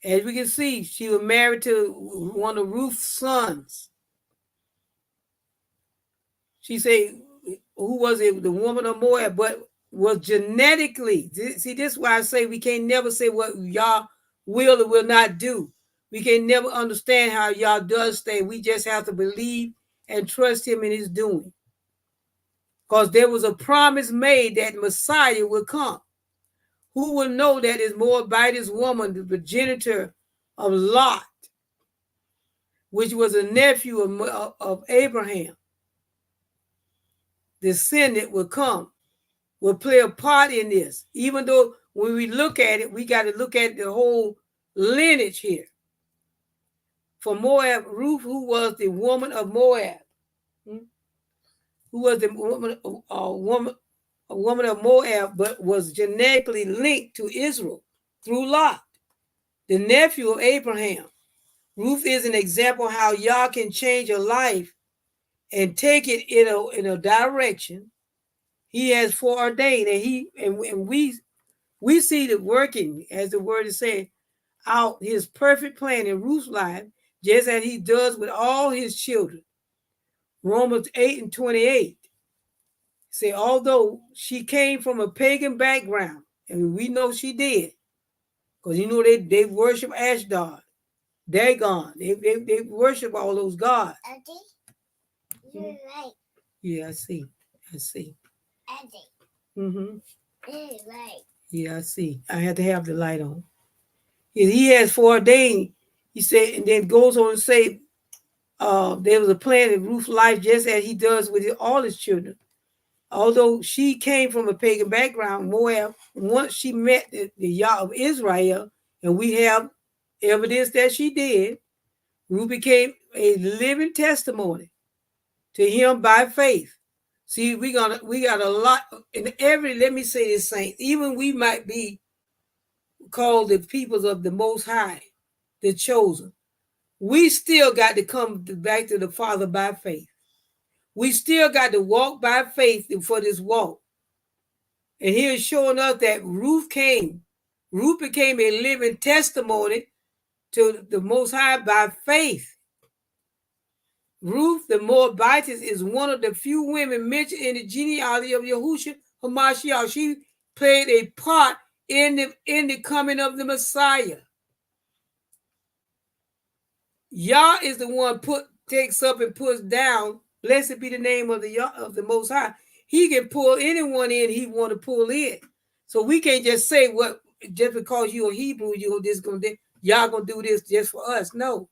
As we can see, she was married to one of Ruth's sons. She said, who was it? The woman of Moab, but was genetically. See, this is why I say we can't never say what y'all will or will not do. We can never understand how y'all does things. We just have to believe and trust him in his doing. Because there was a promise made that Messiah would come. Who will know that is Moabitess woman, the progenitor of Lot, which was a nephew of Abraham, descendant will come, will play a part in this. Even though when we look at it, we got to look at the whole lineage here. For Moab, Ruth, who was the woman of Moab, who was the woman of Moab, but was genetically linked to Israel through Lot, the nephew of Abraham. Ruth is an example how Yah can change a life and take it in a direction he has foreordained, and we see the working, as the word is saying, out his perfect plan in Ruth's life, just as he does with all his children. Romans 8 and 28 say, although she came from a pagan background, and we know she did, because you know they worship Ashdod, Dagon, they worship all those gods. Auntie, you're right. Yeah, I see. Auntie. Mm-hmm. You're right. Yeah, I see. I had to have the light on. He has foreordained, he said, and then goes on to say, there was a plan in Ruth's life, just as he does with all his children. Although she came from a pagan background, Moab, once she met the Yah of Israel, and we have evidence that she did, Ruth became a living testimony to him by faith. See, we got a lot in let me say this, saints, even we might be called the peoples of the Most High, the chosen. We still got to come back to the Father by faith. We still got to walk by faith for this walk. And he is showing us that Ruth became a living testimony to the Most High by faith. Ruth, the Moabitess, is one of the few women mentioned in the genealogy of Yahushua HaMashiach. She played a part in the coming of the Messiah. Yah is the one takes up and puts down. Blessed be the name of the Most High. He can pull anyone in he want to pull in. So we can't just say what just because you're a Hebrew, you're this going to. y'all gonna do this just for us. No.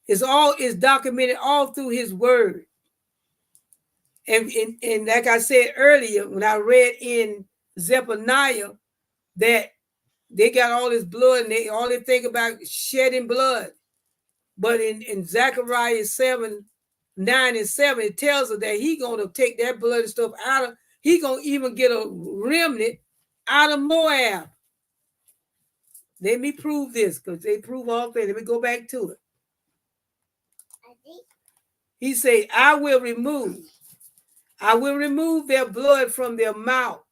It's documented all through his word. And like I said earlier, when I read in Zephaniah that they got all this blood and all they think about shedding blood. But in Zechariah 7, 9 and 7, it tells us that he gonna take that blood and stuff out of, he gonna even get a remnant out of Moab. Let me prove this, because they prove all things. Let me go back to it. He said, I will remove their blood from their mouth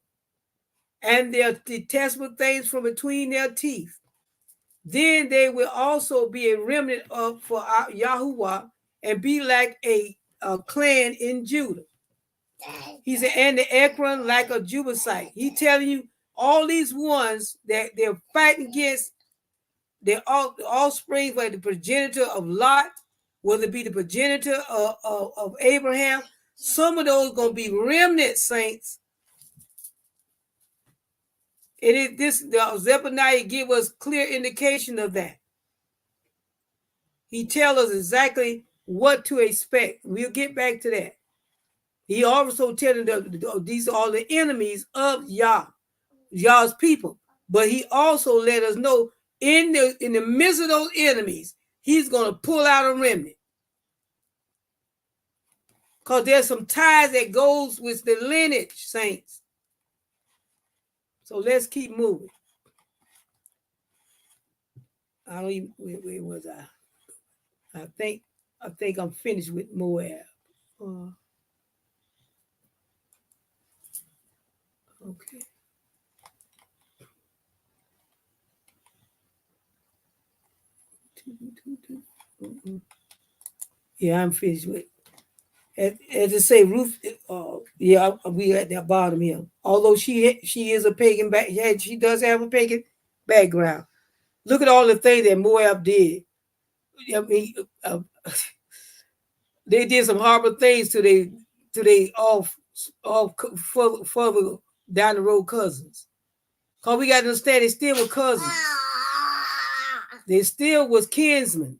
and their detestable things from between their teeth. Then they will also be a remnant for Yahuwah and be like a clan in Judah. He said, and the Ekron like a Jebusite. He telling you all these ones that they're fighting against, they're all offspring, like the progenitor of Lot, whether it be the progenitor of Abraham. Some of those going to be remnant saints. It is this, the Zephaniah give us clear indication of that. He tells us exactly what to expect. We'll get back to that. He also telling these are all the enemies of Yah's people. But he also let us know in the midst of those enemies, he's going to pull out a remnant. Because there's some ties that goes with the lineage, saints. So let's keep moving. I don't even, where was I? I think I'm finished with Moab. Okay. Yeah, I'm finished with. As I say, Ruth. Yeah, we at that bottom here. Although she is a pagan she does have a pagan background. Look at all the things that Moab did. I mean, they did some horrible things to they off further down the road cousins. Cause we got to understand they still were cousins. They still was kinsmen.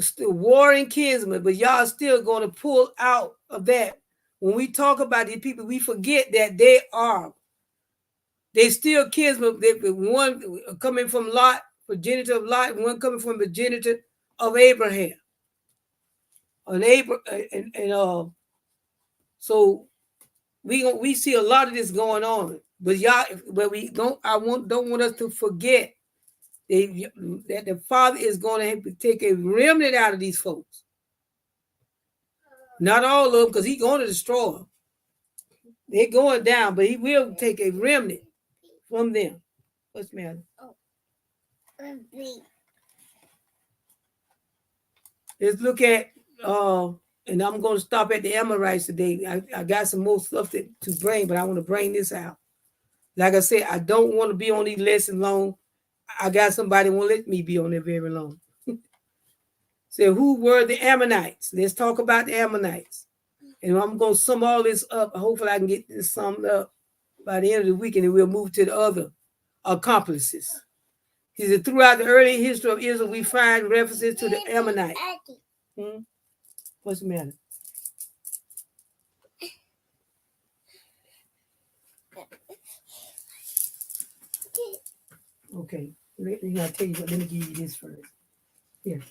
Still warring kinsmen, but y'all still going to pull out of that. When we talk about these people, we forget that they still kinsmen. One coming from Lot, progenitor of Lot, one coming from the progenitor of Abraham. So we see a lot of this going on, but we don't. Don't want us to forget that the Father is going to have to take a remnant out of these folks. Not all of them, because he's going to destroy them. They're going down, but he will take a remnant from them. What's the matter? Let's look at, and I'm going to stop at the Amorites today. I got some more stuff to bring, but I want to bring this out. Like I said, I don't want to be on these lessons long. I got somebody who won't let me be on there very long. So who were the Ammonites? Let's talk about the Ammonites. And I'm going to sum all this up. Hopefully I can get this summed up by the end of the week, and then we'll move to the other accomplices. He said, throughout the early history of Israel, we find references to the Ammonites. What's the matter? Okay. Let me give you this first. Here.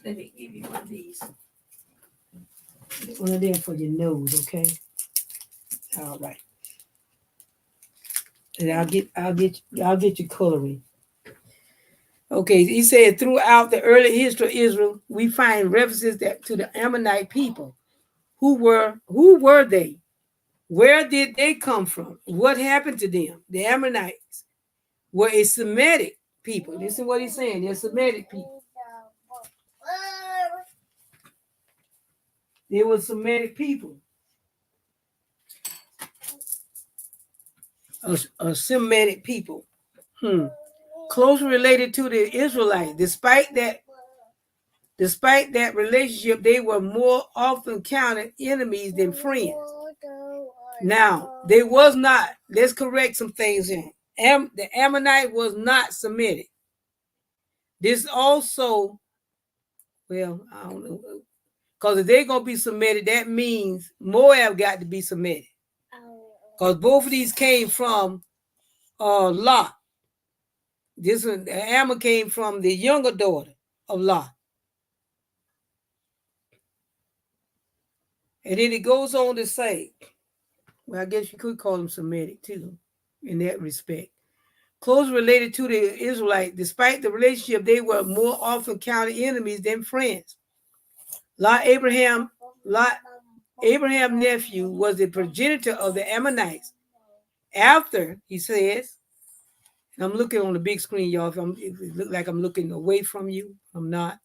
Let me give you one of these. One of them for your nose, okay? All right. And I'll get you coloring. Okay, he said throughout the early history of Israel, we find references to the Ammonite people. Who were they? Where did they come from? What happened to them? The Ammonites were a Semitic people. This is what he's saying. They're Semitic people. They were Semitic people. A Semitic people. Closely related to the Israelites. Despite that relationship, they were more often counted enemies than friends. Now, they was not. Let's correct some things here. the Ammonite was not Semitic. This also, well, I don't know, because if they're going to be Semitic, that means Moab got to be Semitic. Because both of these came from Lot. This one, Ammon came from the younger daughter of Lot. And then it goes on to say, well, I guess you could call them Semitic too, in that respect. Close related to the Israelites, despite the relationship, they were more often counted enemies than friends. Abraham's nephew was the progenitor of the Ammonites. After, he says, and I'm looking on the big screen, y'all. If it look like I'm looking away from you, I'm not.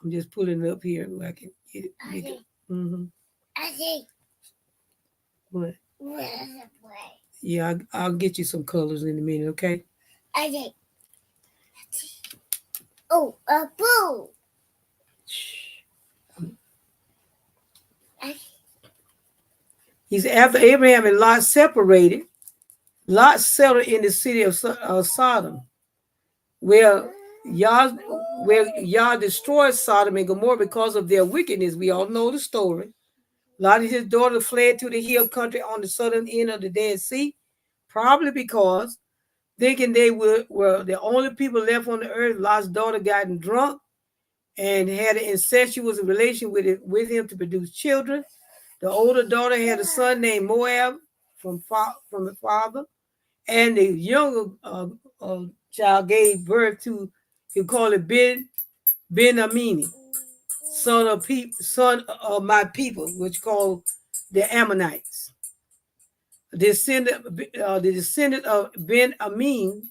I'm just pulling it up here where I can get it. Mm-hmm. What? Yeah, I'll get you some colors in a minute, okay? Oh, a boo. He's after Abraham and Lot separated. Lot settled in the city of Sodom, where Yah destroyed Sodom and Gomorrah because of their wickedness. We all know the story. Lot and his daughter fled to the hill country on the southern end of the Dead Sea, probably because thinking they were the only people left on the earth. Lot's daughter gotten drunk and had an incestuous relation with him to produce children. The older daughter had a son named Moab from the father, and the younger child gave birth to, he called it Ben Amini, son of my people, which called the Ammonites. The descendant of Ben Amini,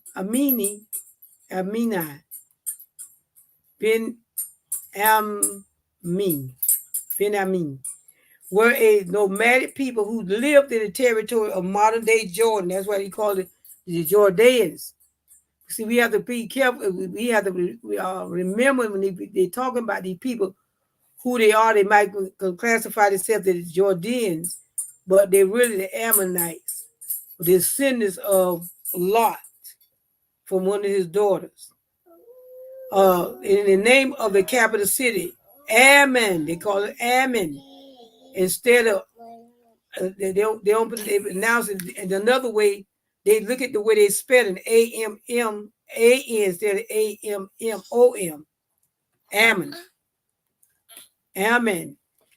Ben Amin, were a nomadic people who lived in the territory of modern day Jordan. That's why he called it the Jordaeans. See, we have to be careful. We have to remember when they're talking about these people, who they are. They might classify themselves as Jordaeans, but they're really the Ammonites, the descendants of Lot from one of his daughters. In the name of the capital city, Ammon, they call it Ammon, instead of they don't pronounce it. And another way, they look at the way they spell it, Amman instead of Ammon. Ammon. Ammon.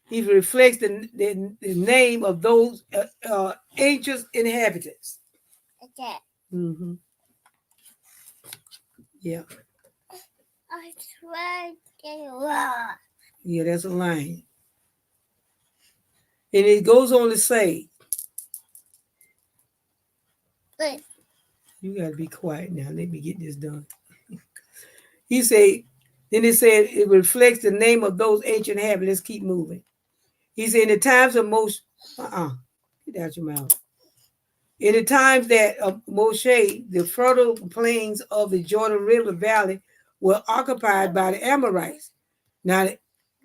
He reflects the name of those ancient inhabitants. Okay. Mm-hmm. Yeah. I tried to. Yeah, that's a line. And it goes on to say, you got to be quiet now. Let me get this done. He said, then it said, it reflects the name of those ancient inhabitants. Let's keep moving. He said, in the times of Moshe, get out your mouth. In the times that Moshe, the fertile plains of the Jordan River Valley were occupied by the Amorites. Now,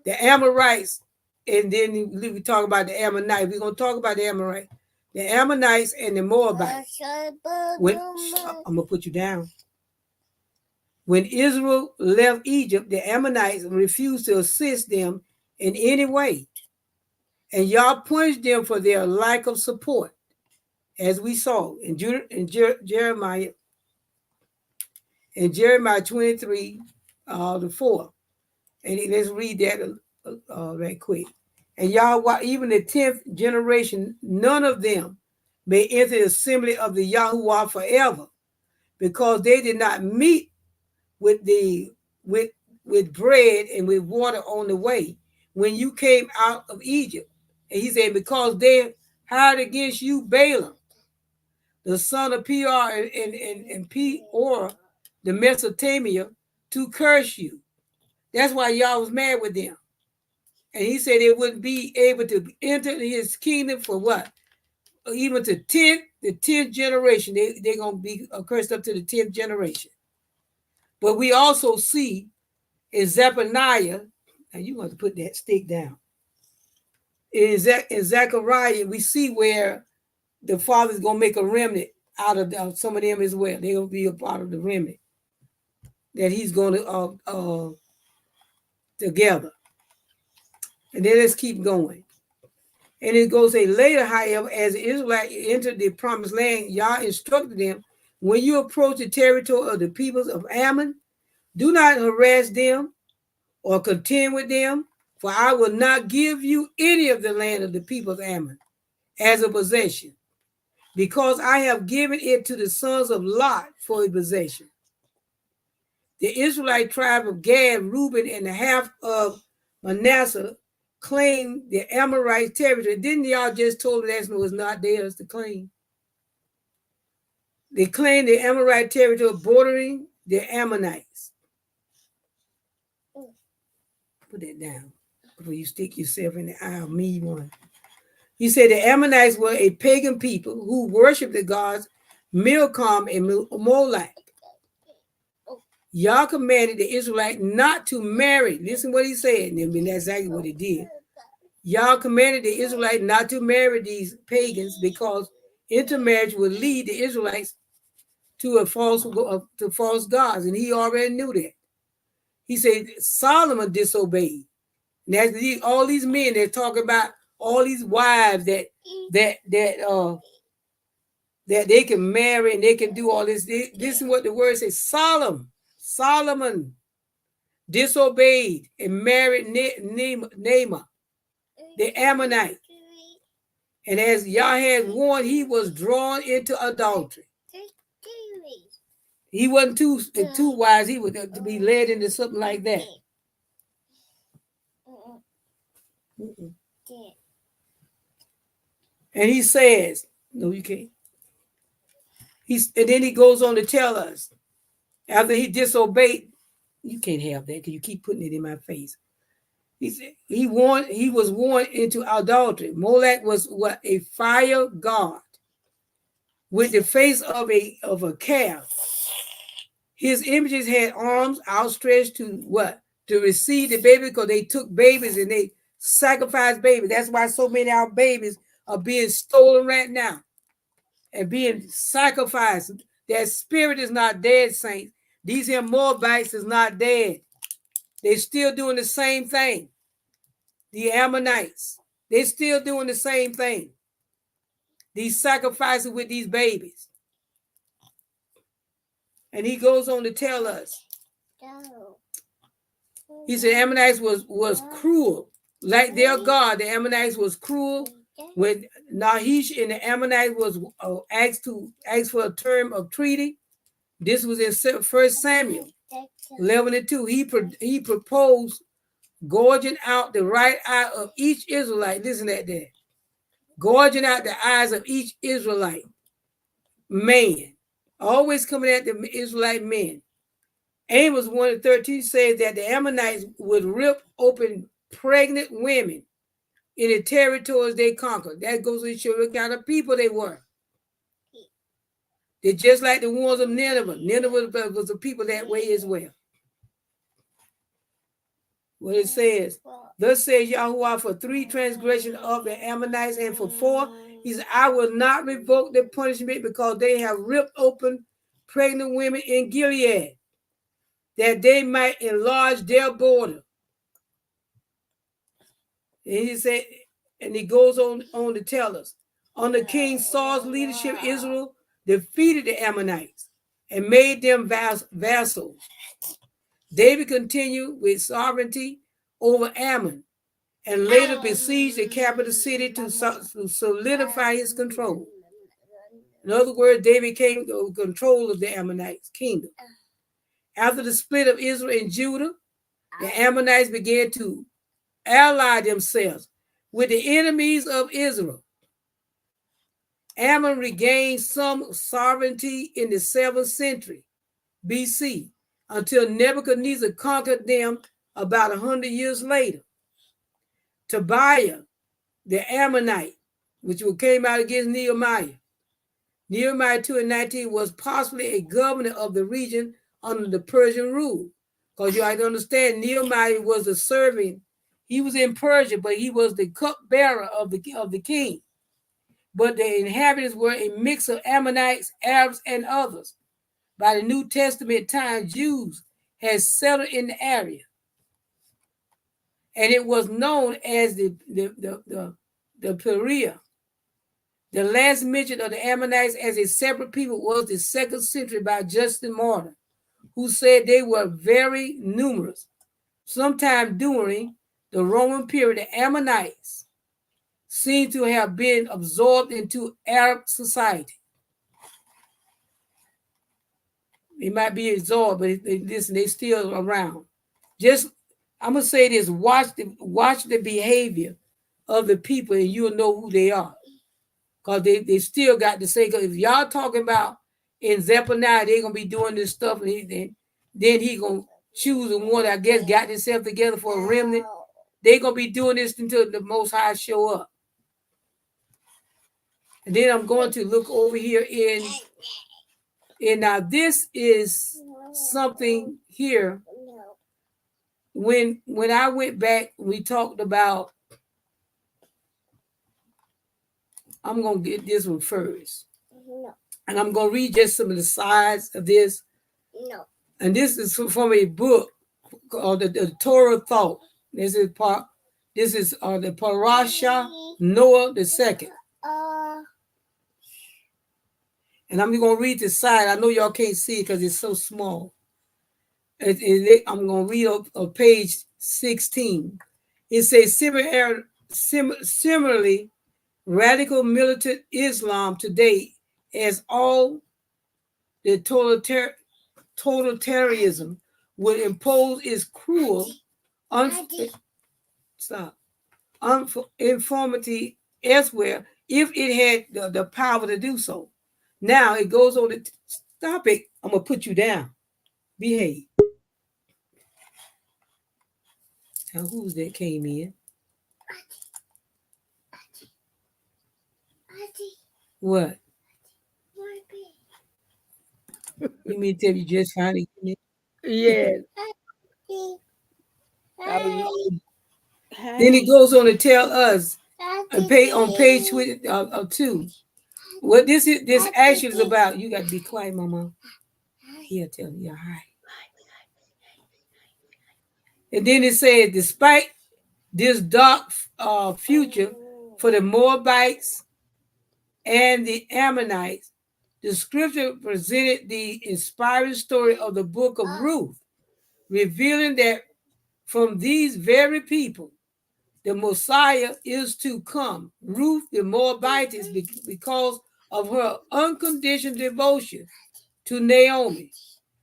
the Amorites, and then we talk about the Ammonites. We're going to talk about the Amorites. The Ammonites and the Moabites. I'm going to put you down. When Israel left Egypt, the Ammonites refused to assist them in any way. And Yah punished them for their lack of support, as we saw in Jeremiah 23, the 4. And let's read that right quick. And Yahweh, even the 10th generation, none of them may enter the assembly of the Yahuwah forever, because they did not meet with bread and with water on the way when you came out of Egypt. And he said, because they hired against you Balaam, the son of Peor and Peor, the Mesopotamia, to curse you. That's why y'all was mad with them. And he said they wouldn't be able to enter his kingdom for what? Even to the 10th generation. They're going to be cursed up to the 10th generation. But we also see in Zephaniah, now you want to put that stick down. In Zechariah, we see where the Father's going to make a remnant out of some of them as well. They're going to be a part of the remnant that he's going to together. And then let's keep going. And it goes a later, however, as the Israelites entered the promised land, Yah instructed them, when you approach the territory of the peoples of Ammon, do not harass them or contend with them, for I will not give you any of the land of the people of Ammon as a possession, because I have given it to the sons of Lot for a possession. The Israelite tribe of Gad, Reuben, and the half of Manasseh claimed the Amorite territory. Didn't y'all just told us that was not theirs to claim? They claimed the Amorite territory bordering the Ammonites. Put that down before you stick yourself in the eye of me one. He said the Ammonites were a pagan people who worshiped the gods Milcom and Molech. Yah commanded the Israelites not to marry. Listen what he said, and that's exactly what he did. Yah commanded the Israelites not to marry these pagans because intermarriage would lead the Israelites to false gods, and he already knew that. He said Solomon disobeyed. And that's all these men that talk about all these wives that they can marry and they can do all this. This is what the word says. Solomon disobeyed and married Naamah, the Ammonite. And as Yah had warned, he was drawn into adultery. He wasn't too wise. He was to be led into something like that. And he says, no, you can't. And then he goes on to tell us, after he disobeyed, you can't have that because you keep putting it in my face. He said he was warned into adultery. Molech was what? A fire god with the face of a calf. His images had arms outstretched to what? To receive the baby, because they took babies and they sacrificed babies. That's why so many of our babies are being stolen right now and being sacrificed. That spirit is not dead, saints. These here Moabites is not dead. They're still doing the same thing. The Ammonites, they're still doing the same thing. These sacrifices with these babies. And he goes on to tell us. He said Ammonites was cruel. Like their God, the Ammonites was cruel. When Nahish and the Ammonites was asked for a term of treaty, this was in 1 Samuel 11:2. He proposed gorging out the right eye of each Israelite. Listen at that. Gorging out the eyes of each Israelite man. Always coming at the Israelite men. Amos 1:13 says that the Ammonites would rip open pregnant women in the territories they conquered. That goes to show what kind of people they were. They're just like the ones of Nineveh. Nineveh was a people that way as well. What it says, thus says Yahuwah, for 3 transgressions of the Ammonites, and for 4, he said, I will not revoke their punishment because they have ripped open pregnant women in Gilead, that they might enlarge their border. And he said, and he goes on to tell us, under King Saul's leadership, Israel defeated the Ammonites and made them vassals. David continued with sovereignty over Ammon and later besieged the capital city to solidify his control. In other words, David came to control of the Ammonite kingdom. After the split of Israel and Judah, the Ammonites began to ally themselves with the enemies of Israel. Ammon regained some sovereignty in the 7th century BC until Nebuchadnezzar conquered them about 100 years later. Tobiah, the Ammonite, which came out against Nehemiah. Nehemiah 2:19 was possibly a governor of the region under the Persian rule. Because you have to understand, Nehemiah was a servant. He was in Persia, but he was the cupbearer of the king. but the inhabitants were a mix of Ammonites, Arabs, and others. By the New Testament time, Jews had settled in the area, and it was known as the Perea. The last mention of the Ammonites as a separate people was the 2nd century by Justin Martyr, who said they were very numerous. Sometime during the Roman period, the Ammonites seem to have been absorbed into Arab society. They might be absorbed, but they're still around. Just, I'm gonna say this: watch the behavior of the people, and you'll know who they are, because they still got to say. Because if y'all talking about in Zephaniah, they're gonna be doing this stuff, and then he gonna choose the one I guess got himself together for a remnant. They're gonna be doing this until the Most High show up. And then I'm going to look over here and now this is something here. When I went back, we talked about, I'm going to get this one first. No. And I'm going to read just some of the sides of this. No. And this is from a book called the Torah Thought. This is the Parasha Noah the Second. And I'm going to read the side. I know y'all can't see it because it's so small. I'm going to read on page 16. It says, similarly, radical militant Islam today, as all the totalitarianism would impose, is cruel, informity elsewhere if it had the power to do so. Now it goes on to stop it. I'm going to put you down. Behave. Now, who's that came in? What? You mean to tell you just finally? Yes. Then it goes on to tell us on page 2 what this actually is about. You got to be quiet, Mama. Yeah, tell me. Yeah, hi. And then it says, despite this dark future for the Moabites and the Ammonites, the scripture presented the inspiring story of the book of Ruth, revealing that from these very people, the Messiah is to come. Ruth, the Moabitess, because of her unconditional devotion to Naomi.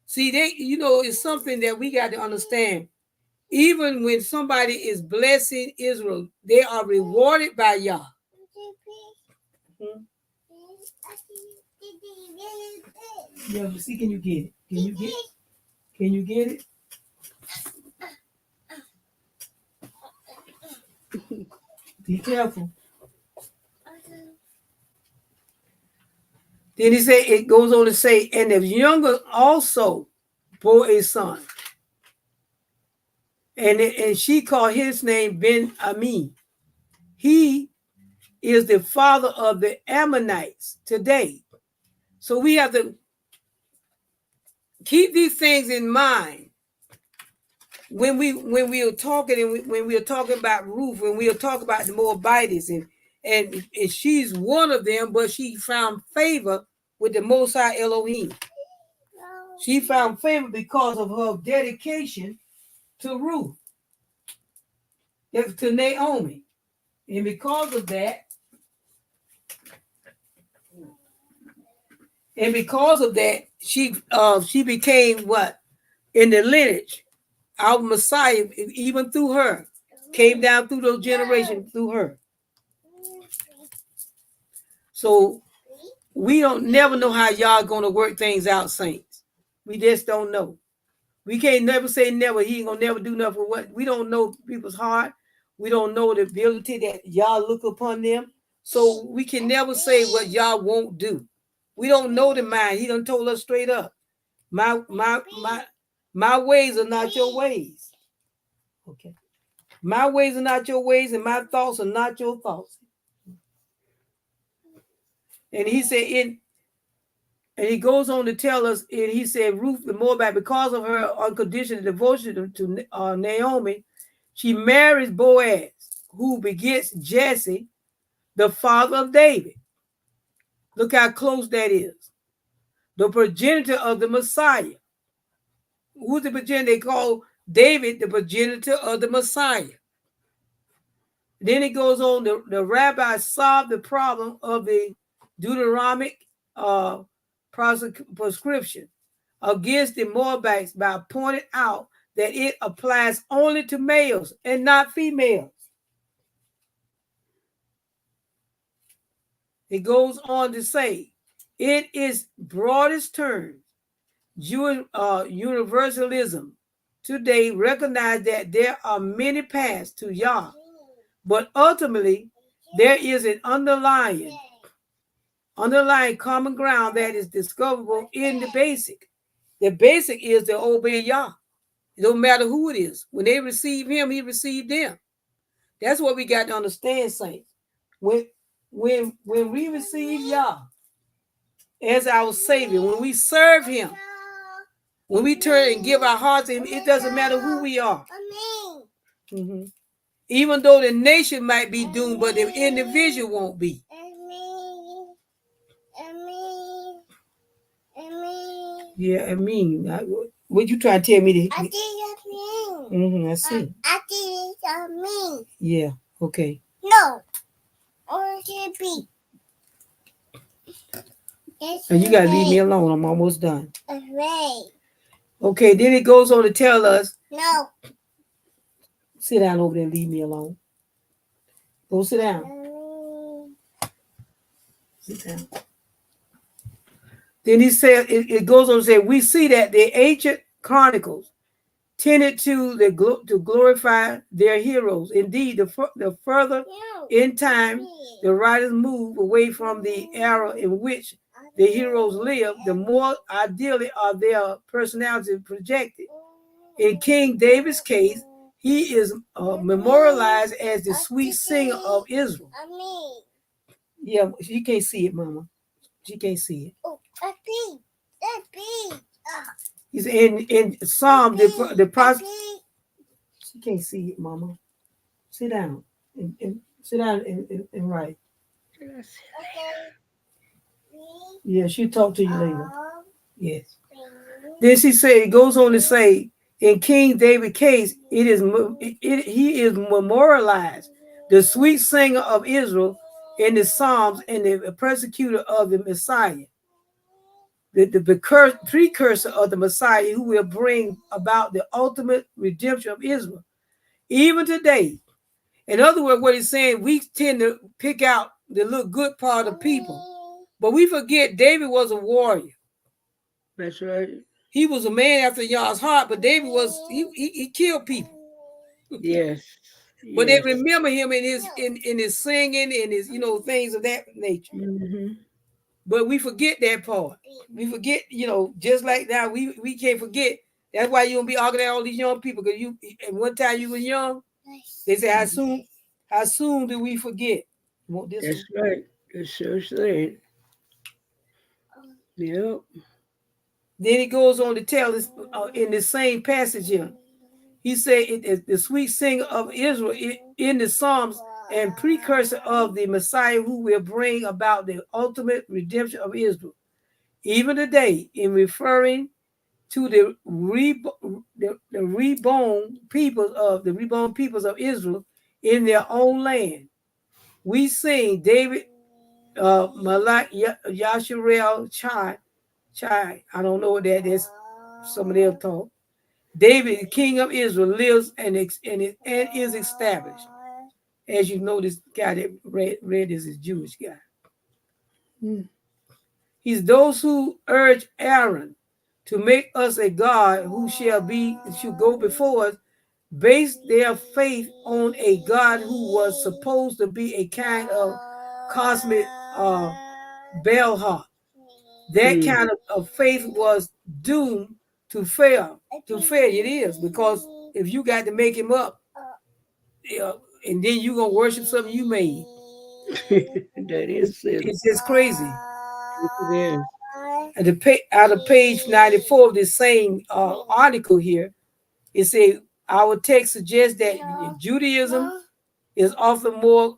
See, it's something that we got to understand. Even when somebody is blessing Israel, they are rewarded by Yah. Yeah, see, can you get it? Can you get it? Be careful. Then it goes on to say, and the younger also bore a son. And she called his name Ben Ami. He is the father of the Ammonites today. So we have to keep these things in mind when we are talking, and when we are talking about Ruth, when we are talking about the Moabites, and she's one of them, but she found favor with the Most High Elohim. She found favor because of her dedication to Ruth, to Naomi, and because of that, she became what in the lineage. Our Messiah, even through her, came down through those generations through her. So we don't never know how y'all gonna work things out, saints. We just don't know. We can't never say never. He ain't gonna never do nothing for what we don't know people's heart. We don't know the ability that y'all look upon them. So we can never say what y'all won't do. We don't know the mind. He done told us straight up. My ways are not your ways. Okay. My ways are not your ways, and my thoughts are not your thoughts. And he said, and he goes on to tell us, and he said, Ruth the Moabite, because of her unconditional devotion to Naomi, she marries Boaz, who begets Jesse, the father of David. Look how close that is. The progenitor of the Messiah. Who's the progenitor? They call David the progenitor of the Messiah. Then it goes on, the rabbi solved the problem of the Deuteronomic prescription against the Moabites by pointing out that it applies only to males and not females. It goes on to say, it is broadest terms, Jewish universalism today recognize that there are many paths to Yah, but ultimately there is an underlying common ground that is discoverable in the basic. The basic is to obey Yah. It don't matter who it is. When they receive him, he received them. That's what we got to understand, saints. When we receive Yah as our Savior, when we serve him, when we turn and give our hearts to him, it doesn't matter who we are. Mm-hmm. Even though the nation might be doomed, but the individual won't be. Yeah, I mean, what you trying to tell me? I see. I mean. Yeah, okay. No. And you gotta leave me alone. I'm almost done. Okay, then it goes on to tell us. No. Sit down over there and leave me alone. Go sit down. Sit down. Then he said, it goes on to say, we see that the ancient chronicles tended to glorify their heroes. Indeed, the further in time the writers move away from the era in which the heroes live, the more ideally are their personalities projected. In King David's case, he is memorialized as the sweet singer of Israel. Yeah, she can't see it, Mama. She can't see it. He's in Psalm, the prophet. She can't see it, Mama. Sit down and sit down and write. Yeah, she'll talk to you later. Yes. Then she said, it goes on to say, in King David's case, he is memorialized, the sweet singer of Israel in the Psalms and the persecutor of the Messiah. The precursor of the Messiah who will bring about the ultimate redemption of Israel. Even today, in other words, what he's saying, we tend to pick out the little good part of people, but we forget David was a warrior. That's right. He was a man after Yah's heart, but David was he killed people. Yes. But they remember him in his singing and his things of that nature. Mm-hmm. But we forget that part. We forget, just like now, we can't forget. That's why you don't be arguing at all these young people, because at one time you were young. They say, how soon do we forget? That's right. That's so sad. Yep. Then he goes on to tell us in the same passage here. He said, the sweet singer of Israel in the Psalms and precursor of the Messiah who will bring about the ultimate redemption of Israel. Even today, in referring to the reborn peoples of Israel in their own land, we sing David, Malak, Yasharel, Chai. I don't know what that is. Somebody else talk. David, the king of Israel, lives and is established. As you know, this guy that read is a Jewish guy. He's those who urge Aaron to make us a God who should go before us, base their faith on a God who was supposed to be a kind of cosmic Belha. That kind of faith was doomed to fail. It is, because if you got to make him up, and then you're gonna worship something you made. That is silly. It's just crazy. Yes, it is. Out of page 94 of this same article here, it says our text suggests that Judaism is often more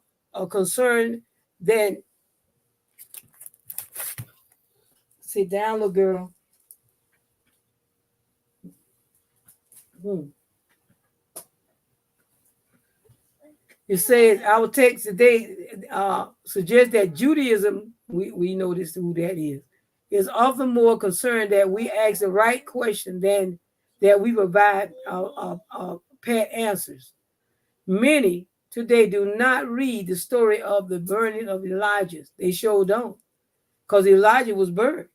concerned than. Sit down, little girl. It says our text today suggests that Judaism, we know this who that is often more concerned that we ask the right question than that we provide pat answers. Many today do not read the story of the burning of Elijah. They sure don't, because Elijah was burned.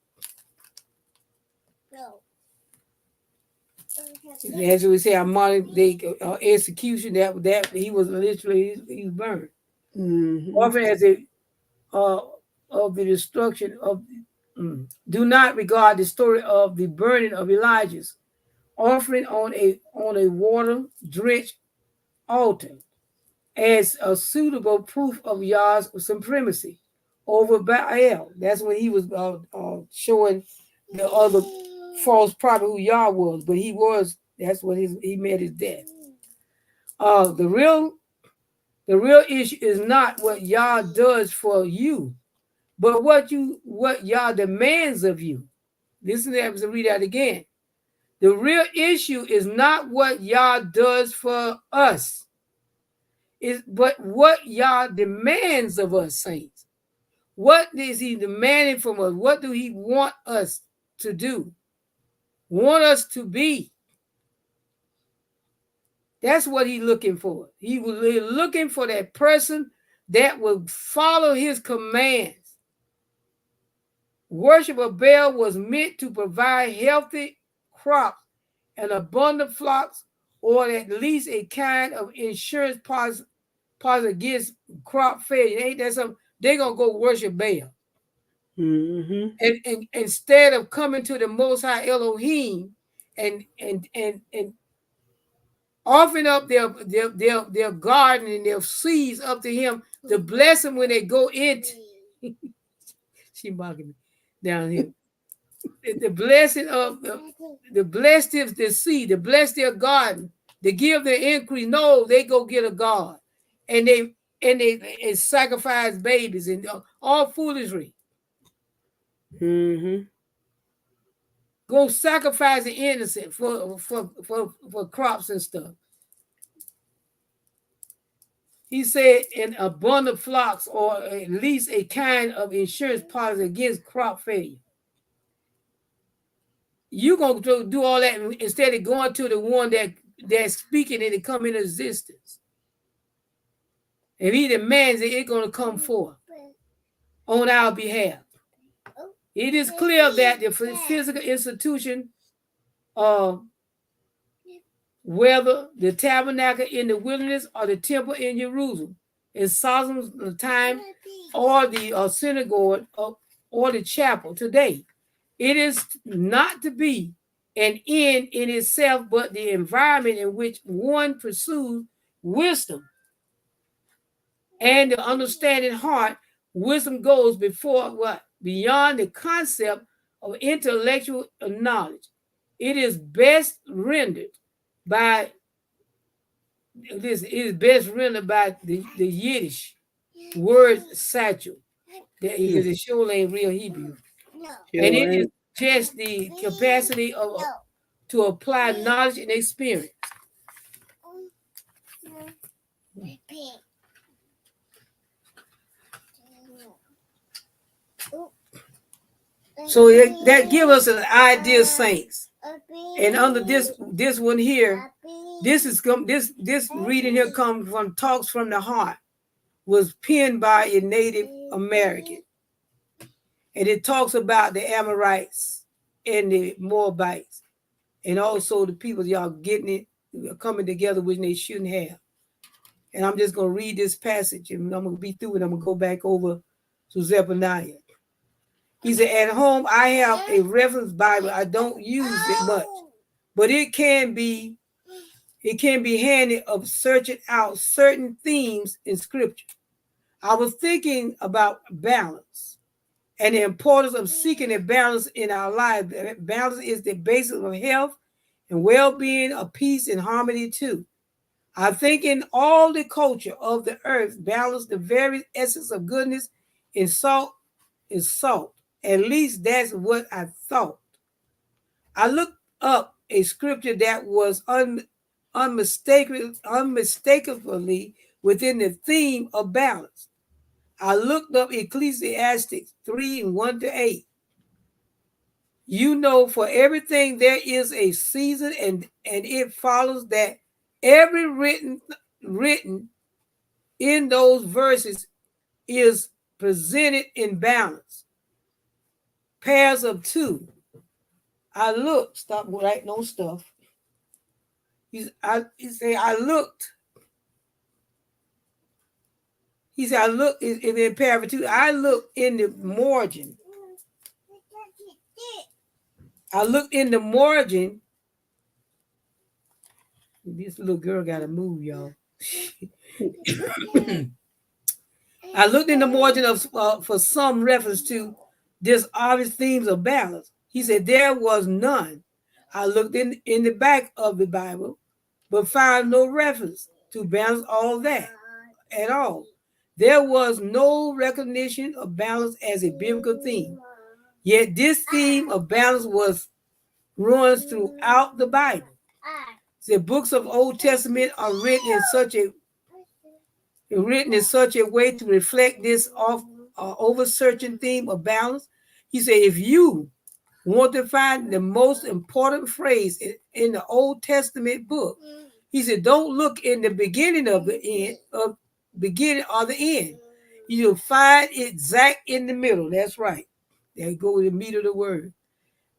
As we say, our modern day execution, that he was literally he was burned. Often as a of the destruction of. Do not regard the story of the burning of Elijah's offering on a water drenched altar as a suitable proof of Yah's supremacy over Baal. That's when he was showing the other false prophet who Yah was, but he was. That's what he met his death. The real issue is not what Yah does for you, but what Yah demands of you. Listen to that. Read that again. The real issue is not what Yah does for us, but what Yah demands of us, saints. What is he demanding from us? What do he want us to do? Want us to be? That's what he's looking for. He was looking for that person that will follow his commands. Worship of Baal was meant to provide healthy crops and abundant flocks, or at least a kind of insurance policy against crop failure. Ain't that something? They're going to go worship Baal. And instead of coming to the Most High Elohim and offering up their garden and their seeds up to him to bless them when they go into. She mocking me down here. The blessing of the blessed is the seed, the bless their garden, to give their increase. No, they go get a God, and they sacrifice babies and all foolishness. Go sacrifice the innocent for crops and stuff. He said, in abundant flocks, or at least a kind of insurance policy against crop failure. You're going to do all that instead of going to the one that's speaking and it come into existence. If he demands it, it's going to come forth on our behalf. It is clear that the physical institution, whether the tabernacle in the wilderness or the temple in Jerusalem, in Solomon's time, or the synagogue or the chapel today, it is not to be an end in itself, but the environment in which one pursues wisdom and the understanding heart. Wisdom goes before what? Beyond the concept of intellectual knowledge. It is best rendered by the Yiddish word satchel, because it sure ain't real Hebrew. And it is just the capacity to apply knowledge and experience. So that gives us an idea, saints. And under this one here, this reading here comes from Talks from the Heart, was penned by a Native American. And it talks about the Amorites and the Moabites, and also the people y'all getting it, coming together, which they shouldn't have. And I'm just going to read this passage, and I'm going to be through it. I'm going to go back over to Zephaniah. He said, at home, I have a reference Bible. I don't use it much, but it can be handy of searching out certain themes in Scripture. I was thinking about balance and the importance of seeking a balance in our lives. Balance is the basis of health and well-being, of peace and harmony too. I think in all the culture of the earth, balance, the very essence of goodness, in salt is salt. At least that's what I thought. I looked up a scripture that was unmistakably within the theme of balance. I looked up Ecclesiastes 3 and 1 to 8. You know, for everything there is a season, and it follows that every written in those verses is presented in balance, pairs of two. I looked, stop writing on stuff. He said, I looked. He said, I looked in paragraph 2. I looked in the margin. I looked in the margin. This little girl got to move, y'all. I looked in the margin of for some reference to this obvious themes of balance. He said there was none. I looked in the back of the Bible, but found no reference to balance all that at all. There was no recognition of balance as a biblical theme. Yet this theme of balance runs throughout the Bible. The books of Old Testament are written in such a way to reflect this oversearching theme of balance. He said, if you want to find the most important phrase in the Old Testament book, he said, don't look in the beginning of the end, of beginning or the end. You'll find it exact in the middle. That's right. There you go with the meat of the word.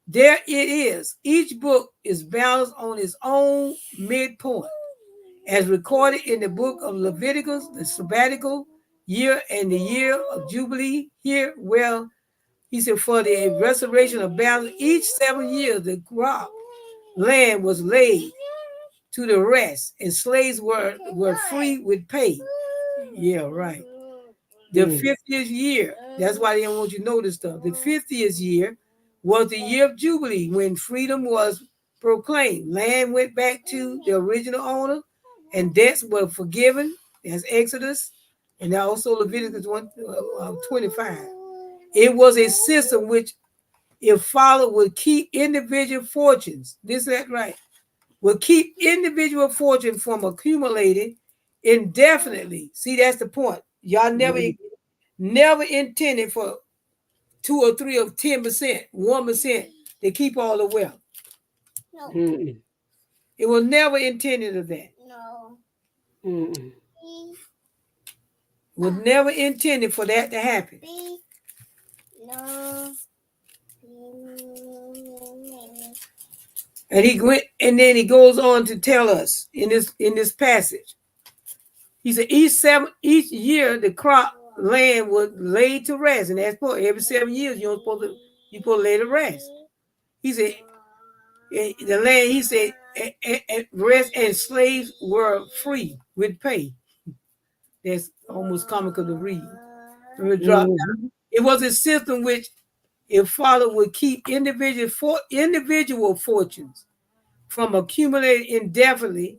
There it is. Each book is balanced on its own midpoint, as recorded in the book of Leviticus, the sabbatical year and the year of Jubilee here. Well, he said, for the restoration of balance, each 7 years the crop land was laid to the rest, and slaves were free with pay. Yeah, right. The 50th year, that's why they don't want you to know this stuff. The 50th year was the year of Jubilee when freedom was proclaimed. Land went back to the original owner and debts were forgiven. That's Exodus and also Leviticus 25. It was a system which, if followed, would keep individual fortunes. This is that right. Would keep individual fortune from accumulating indefinitely. See, that's the point. Y'all never intended for 2 or 3 or 10%, 1% to keep all the wealth. No. It was never intended of that. No. It was never intended for that to happen. No. And then he goes on to tell us in this passage. He said each year the crop land was laid to rest, and that's for every 7 years you're supposed to lay to rest. He said the land. He said rest, and slaves were free with pay. That's almost comical to read. It was a system which, if followed, would keep individual fortunes from accumulating indefinitely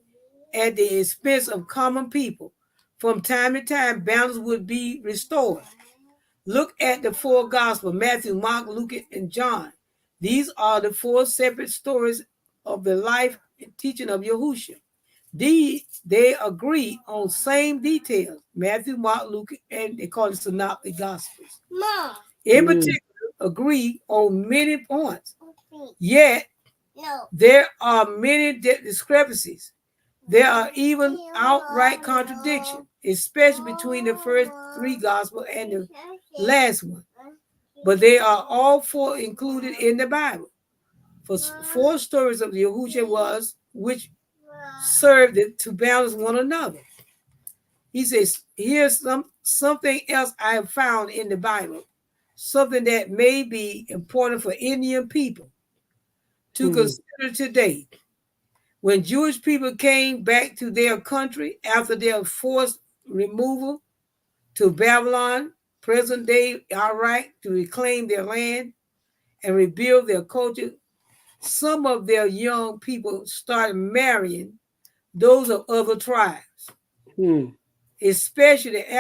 at the expense of common people. From time to time, balance would be restored. Look at the 4 Gospels: Matthew, Mark, Luke, and John. These are the 4 separate stories of the life and teaching of Yahushua. They agree on same details. Matthew, Mark, Luke, and they call it Synoptic Gospels. In particular, agree on many points. Yet, there are many discrepancies. There are even outright contradictions, especially between the first 3 Gospels and the last one. But they are all 4 included in the Bible. For 4 stories of Yahushua which served to balance one another. He says, here's something else I have found in the Bible, something that may be important for Indian people to consider today. When Jewish people came back to their country after their forced removal to Babylon, present day Iraq, to reclaim their land and rebuild their culture. Some of their young people started marrying those of other tribes, especially the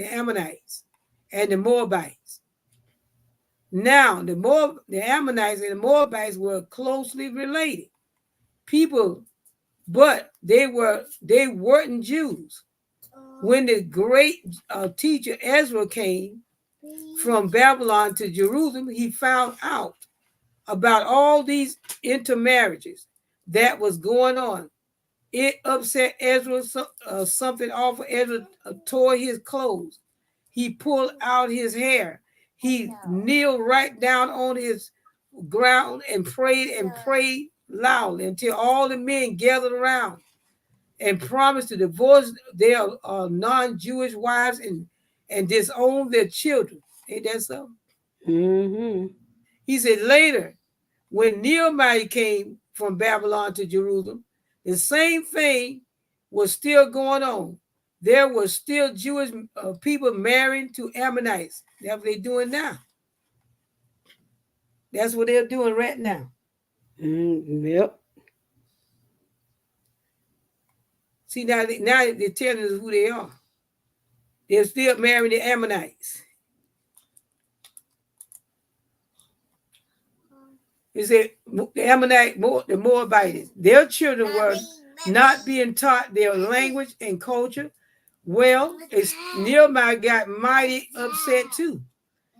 Ammonites, and the Moabites. Now, the Ammonites and the Moabites were closely related people, but they weren't Jews. When the great teacher Ezra came from Babylon to Jerusalem, he found out about all these intermarriages that was going on. It upset Ezra something awful. Ezra tore his clothes. He pulled out his hair. He kneeled right down on his ground and prayed loudly until all the men gathered around and promised to divorce their non-Jewish wives and disown their children. Ain't that so? Mm-hmm. He said later, when Nehemiah came from Babylon to Jerusalem, the same thing was still going on. There were still Jewish people marrying to Ammonites. That's what they're doing now. That's what they're doing right now. Yep. See, now they're telling us who they are. They're still marrying the Ammonites. He said the Ammonite, the Moabites, their children were not being taught their language and culture. Well, Nehemiah got mighty upset too.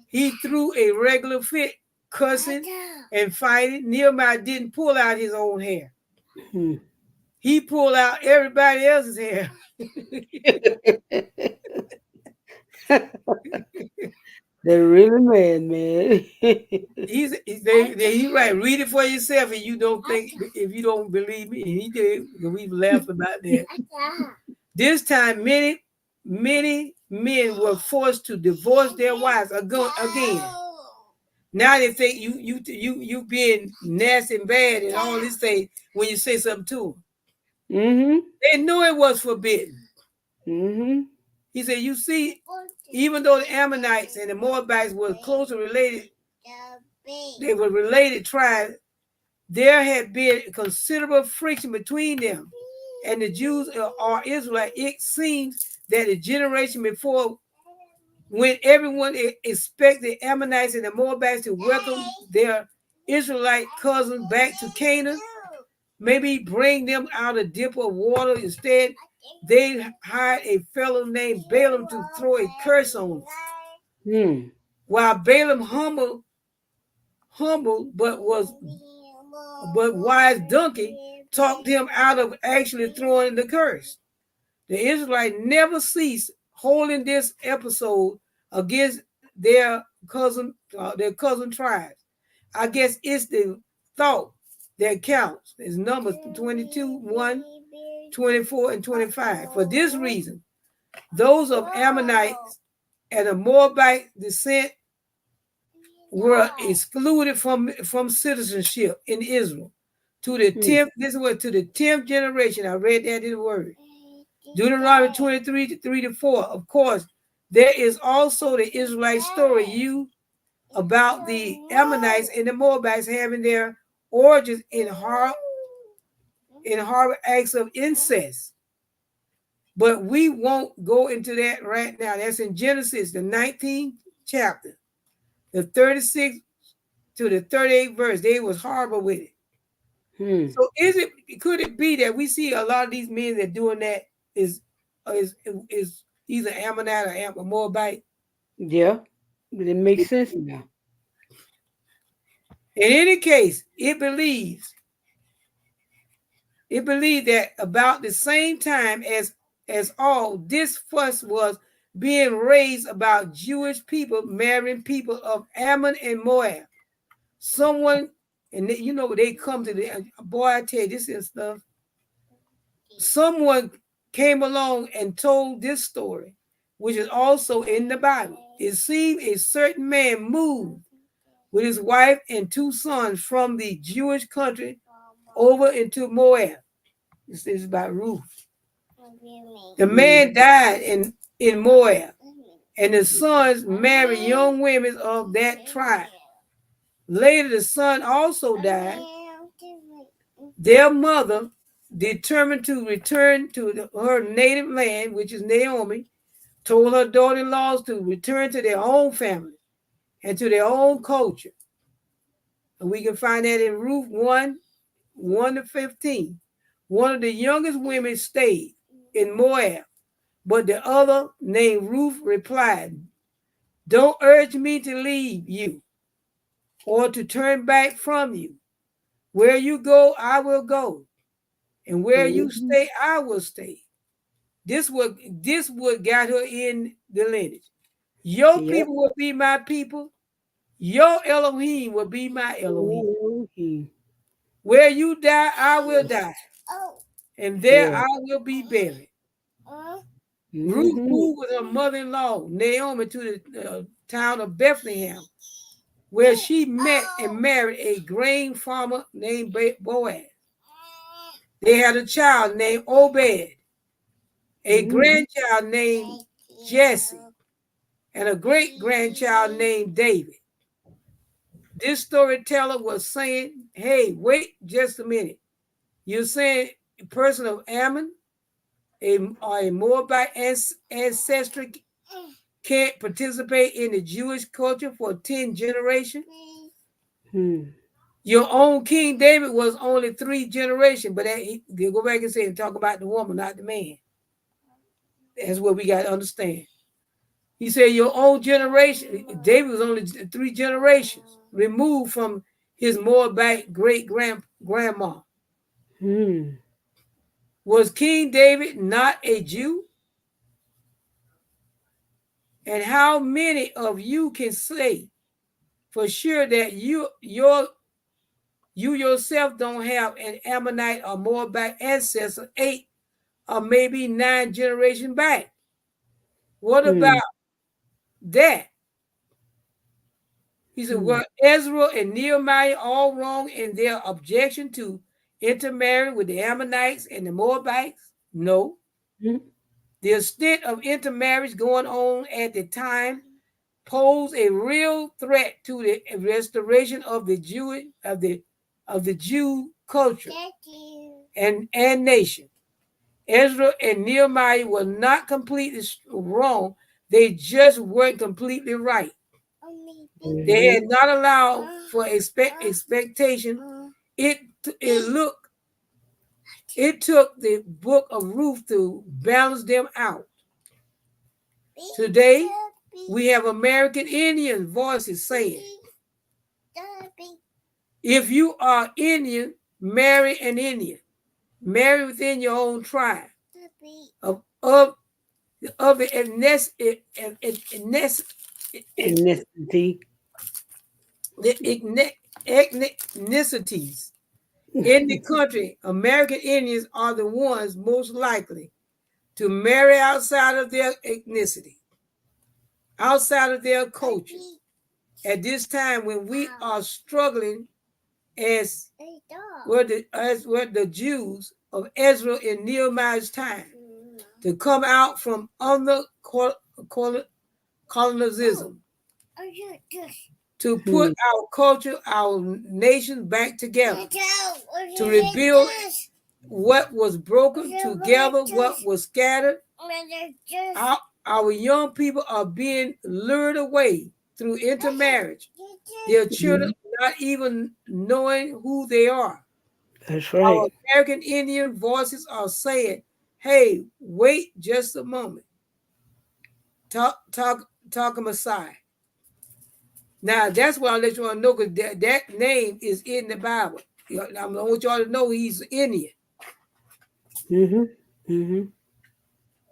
He threw a regular fit, cussing and fighting. Nehemiah didn't pull out his own hair. He pulled out everybody else's hair. They're really mad, man. He's right. Read it for yourself, and you don't think if you don't believe me. And he did. We laughed about that. This time, many men were forced to divorce their wives again. Now they think you being nasty and bad and all this thing when you say something to them. Mm-hmm. They knew it was forbidden. Mm-hmm. He said, you see, even though the Ammonites and the Moabites were closely related, they were related tribes, there had been considerable friction between them and the Jews or Israelites. It seems that the generation before, when everyone expected the Ammonites and the Moabites to welcome their Israelite cousins back to Canaan, maybe bring them out a dip of water. Instead, they hired a fellow named Balaam to throw a curse on them. While Balaam humble but wise donkey talked him out of actually throwing the curse. The Israelites never ceased holding this episode against their cousin tribes. I guess it's the thought that counts. It's Numbers 22, 1, 24, and 25. For this reason, those of Ammonites and of Moabite descent were excluded from citizenship in Israel to the 10th. This was to the 10th generation. I read that in the word. Deuteronomy 23, 3-4. Of course, there is also the Israelite story about the Ammonites and the Moabites having their origins in horrible acts of incest. But we won't go into that right now. That's in Genesis, the 19th chapter, the 36th to the 38th verse. They was horrible with it. So could it be that we see a lot of these men that doing that is either Ammonite or Moabite? Yeah, it makes sense now. In any case, it believes that about the same time as all this fuss was being raised about Jewish people marrying people of Ammon and Moab. Someone, and they come to the boy, I tell you, this is stuff. Someone came along and told this story, which is also in the Bible. It seemed a certain man moved with his wife and 2 sons from the Jewish country over into Moab. This is about Ruth. The man died in Moab, and the sons married young women of that tribe. Later, the son also died. Their mother, determined to return to her native land, which is Naomi, told her daughter-in-laws to return to their own family and to their own culture. And we can find that in Ruth 1, 1 to 15. One of the youngest women stayed in Moab, but the other, named Ruth, replied, "Don't urge me to leave you or to turn back from you. Where you go, I will go, and where you Mm-hmm. stay, I will stay." This would got her in the lineage. Your Yep. people will be my people. Your Elohim will be my Elohim. Elohim. Where you die, I will die, and there Yeah. I will be buried. Ruth Mm-hmm. moved with her mother-in-law, Naomi, to the town of Bethlehem, where she met and married a grain farmer named Boaz. They had a child named Obed, a Mm-hmm. grandchild named Jesse, and a great-grandchild named David. This storyteller was saying, "Hey, wait just a minute. You're saying a person of Ammon, or a Moabite ancestry can't participate in the Jewish culture for 10 generations? Hmm. Your own King David was only 3 generations, but they go back and say, talk about the woman, not the man. That's what we got to understand. He said, your own generation, David was only 3 generations removed from his Moabite grandma. Hmm. Was King David not a Jew? And how many of you can say for sure that you yourself don't have an Ammonite or Moabite ancestor 8 or maybe 9 generations back? What Hmm. about that? He said, Hmm. were Ezra and Nehemiah all wrong in their objection to intermarry with the Ammonites and the Moabites? No. Hmm. The extent of intermarriage going on at the time posed a real threat to the restoration of the Jew culture and nation. Ezra and Nehemiah were not completely wrong; they just weren't completely right. They Mm-hmm. had not allowed for expectation. It it look it took the book of Ruth to balance them out. Today, we have American Indian voices saying, if you are Indian, marry an Indian. Marry within your own tribe. Of, of, of the Ethnicity. ethnicities in the country, American Indians are the ones most likely to marry outside of their ethnicity, outside of their culture. At this time when we are struggling as were the Jews of Ezra and Nehemiah's time to come out from under colonization, to put Hmm. our culture, our nation back together, to rebuild what was broken together, what was scattered. Our, our young people are being lured away through intermarriage. Their children not even knowing who they are. That's Our right. American Indian voices are saying, "Hey, wait just a moment. Talk Messiah." Now that's what I let you all know, because that name is in the Bible. I want y'all to know he's Indian. Mm-hmm. Mm-hmm.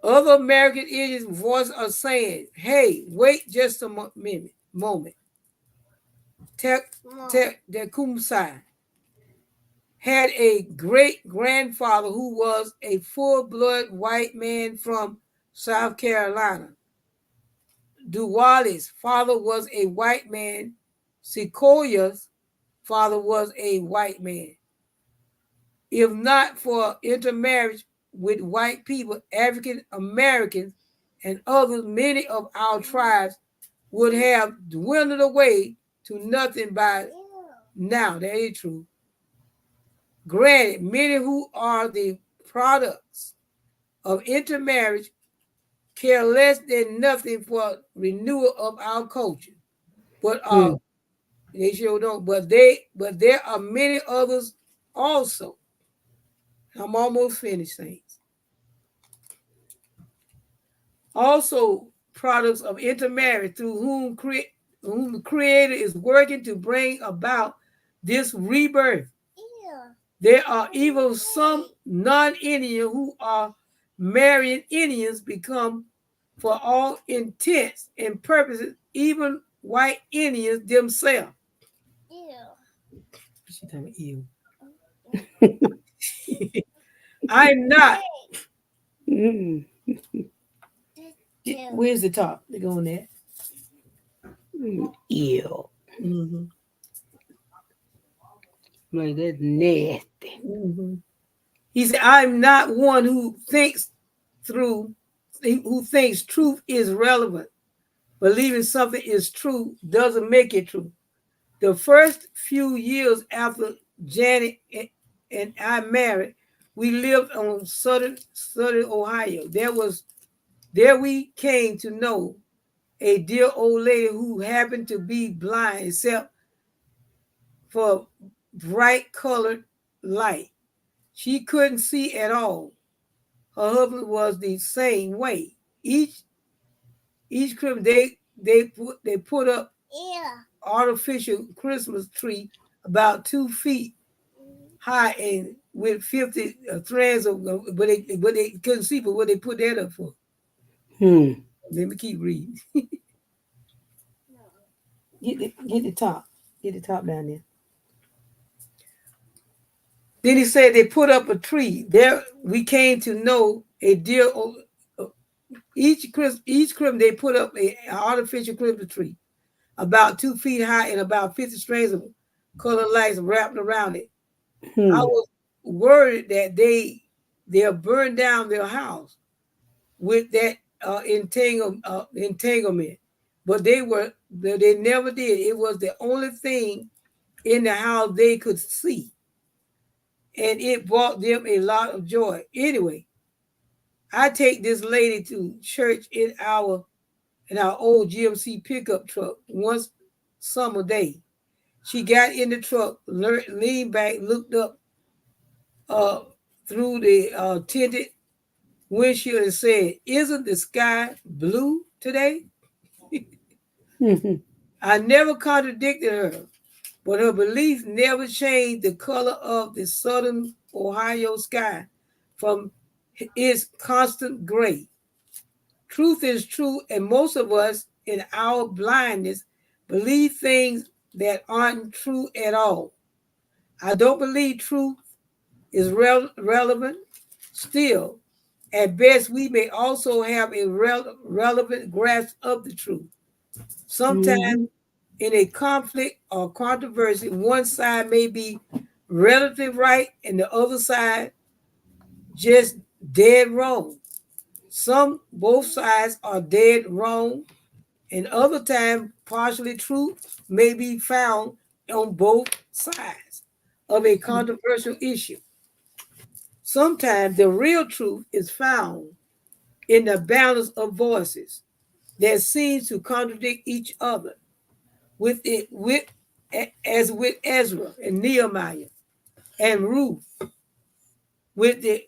Other American Indian voices are saying, "Hey, wait just a moment. The Kumsai had a great grandfather who was a full blood white man from South Carolina. Duwali's father was a white man. Sequoia's father was a white man. If not for intermarriage with white people, African Americans and others, many of our tribes would have dwindled away to nothing by now. That is true. Granted, many who are the products of intermarriage care less than nothing for renewal of our culture. But Hmm. they sure don't. But there are many others also. I'm almost finished, saints. Also, products of intermarriage through whom the Creator is working to bring about this rebirth. There are even some non-Indian who are marrying Indians become, for all intents and purposes, even white Indians themselves. She talking ew. I'm not. Mm. Where's the top? They go on there. Ew. Mm-hmm. Like that's nasty. Mm-hmm. He said, I'm not one who thinks truth is relevant. Believing something is true doesn't make it true. The first few years after Janet and I married, we lived on southern Ohio. There we came to know a dear old lady who happened to be blind except for bright colored light. She couldn't see at all. Her husband was the same way. Each Christmas they put up artificial Christmas tree about 2 feet high and with 50 threads of, but they couldn't see. But what they put that up for? Hmm. Let me keep reading. Get the top. Get the top down there. Then he said they put up a tree. There we came to know a dear old, each Christmas they put up an artificial Christmas tree about 2 feet high and about 50 strands of colored lights wrapped around it. I Hmm. was worried that they'll burn down their house with that entanglement, but they never did. It was the only thing in the house they could see, and it brought them a lot of joy. Anyway, I take this lady to church in our old GMC pickup truck once summer day. She got in the truck, leaned back, looked up uh, through the tinted windshield and said, "Isn't the sky blue today?" Hmm. I never contradicted her, but her belief never changed the color of the southern Ohio sky from its constant gray. Truth is true, and most of us, in our blindness, believe things that aren't true at all. I don't believe truth is relevant. Still, at best, we may also have a relevant grasp of the truth. Sometimes, Hmm. in a conflict or controversy, one side may be relatively right and the other side just dead wrong. Both sides are dead wrong, and other times, partially true may be found on both sides of a controversial issue. Sometimes the real truth is found in the balance of voices that seems to contradict each other, as with Ezra and Nehemiah and Ruth, with the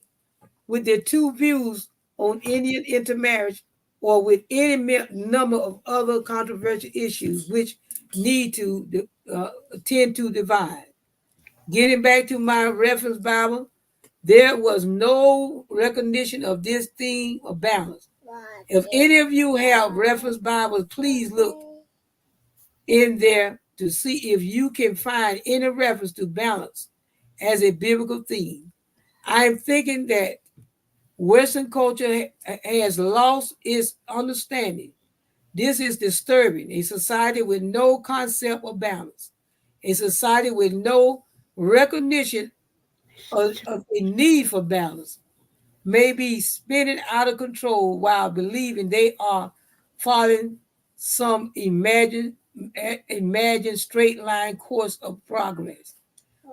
with their two views on Indian intermarriage, or with any number of other controversial issues which need to tend to divide. Getting back to my reference Bible, there was no recognition of this theme of balance. If any of you have reference Bibles, please look in there to see if you can find any reference to balance as a biblical theme. I'm thinking that Western culture has lost its understanding. This is disturbing. A society with no concept of balance, a society with no recognition of a need for balance. may be spinning out of control while believing they are following some imagined straight line course of progress.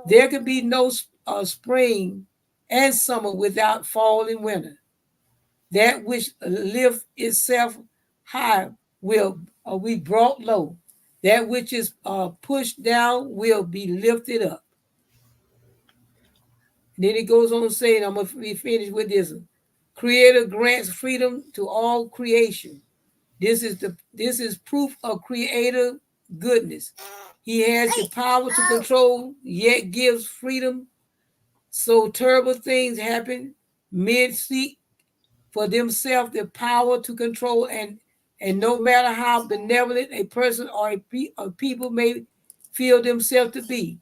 There can be no spring and summer without fall and winter. That which lifts itself high will be brought low. That which is pushed down will be lifted up. And then it goes on saying, I'm going to be finished with this. Creator grants freedom to all creation. This is proof of creator goodness. He has the power to control, yet gives freedom. So terrible things happen. Men seek for themselves the power to control, and no matter how benevolent a person or a people may feel themselves to be,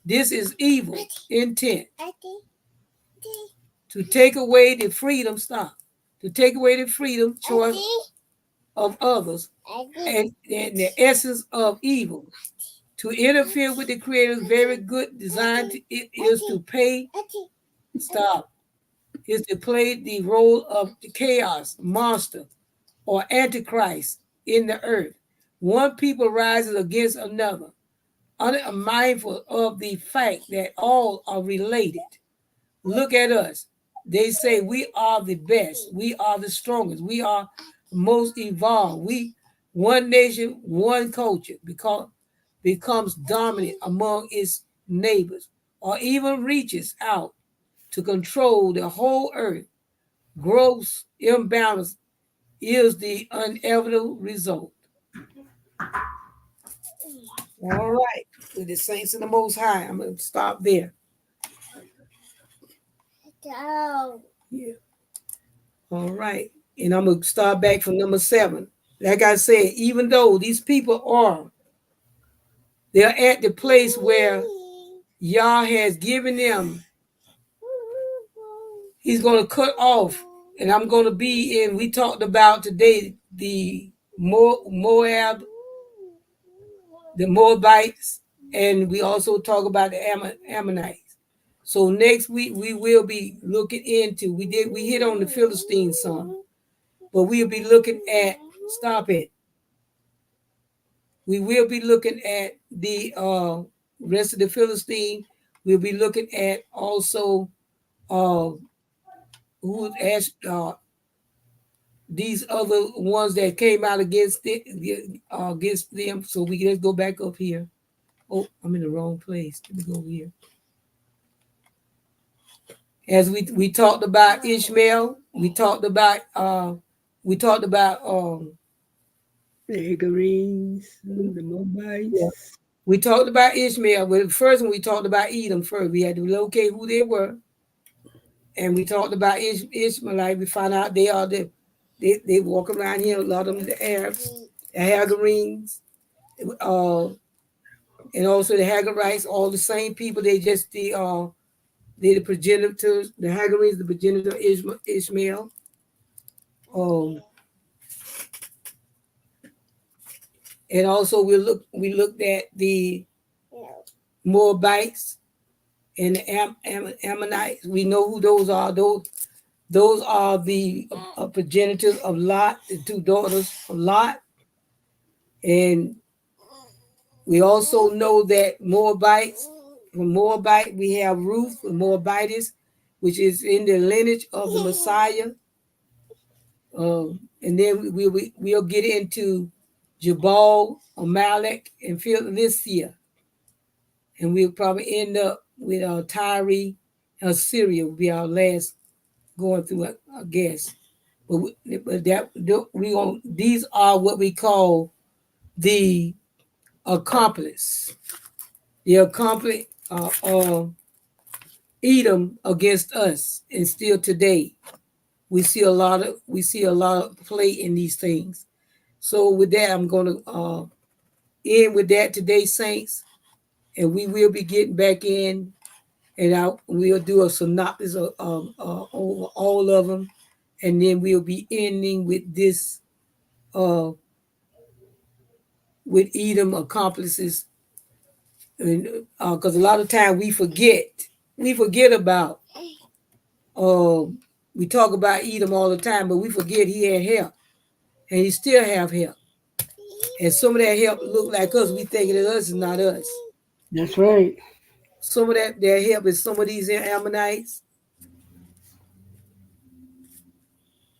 this is evil intent to take away the freedom. Stop. To take away the freedom choice of others and the essence of evil. To interfere with the Creator's very good design it is to pay. Stop. Is to play the role of the chaos monster or antichrist in the earth. One people rises against another, unmindful of the fact that all are related. Look at us. They say we are the best, we are the strongest, we are most evolved. We one nation, one culture, because becomes dominant among its neighbors, or even reaches out to control the whole earth. Gross imbalance is the inevitable result. All right, with the saints of the Most High, I'm going to stop there. Yeah. All right, and I'm going to start back from number 7. Like I said, even though these people they're at the place where Yah has given them, He's going to cut off, and I'm going to be in. We talked about today the Moab, the Moabites, and we also talk about the Ammonites. So next week we will be looking into. We hit on the Philistine some, but we'll be looking at. Stop it. We will be looking at the rest of the Philistine. We'll be looking at also who asked these other ones that came out against them. So we can just go back up here. Oh, I'm in the wrong place. Let me go over here. As we talked about Ishmael, we talked about the Agarenes, the Moabites. Yeah. We talked about Ishmael. But first one we talked about Edom first. We had to locate who they were. And we talked about Ishmaelite. We found out they are they walk around here, a lot of them the Arabs, the Hagarenes, and also the Hagarites, all the same people. They just they're the progenitors, the Hagarenes, the progenitor of Ishmael. And also we looked at the Moabites and the Ammonites. We know who those are. Those are the progenitors of Lot, the 2 daughters of Lot. And we also know that from Moabite, we have Ruth, the Moabitess, which is in the lineage of the Messiah. And then we'll get into Jabal, Amalek, and Philistia. And we'll probably end up with Tyre, Assyria will be our last going through, I guess. But these are what we call the accomplice. The accomplice Edom against us, and still today we see a lot of play in these things. So with that, I'm going to end with that today, saints, and we will be getting back in, and we'll do a synopsis of all of them, and then we'll be ending with this with Edom accomplices, and because a lot of time we forget about We talk about Edom all the time, but we forget he had help, and he still have help. And some of that help look like us. We think it is us, is not us. That's right. Some of that help is some of these Ammonites,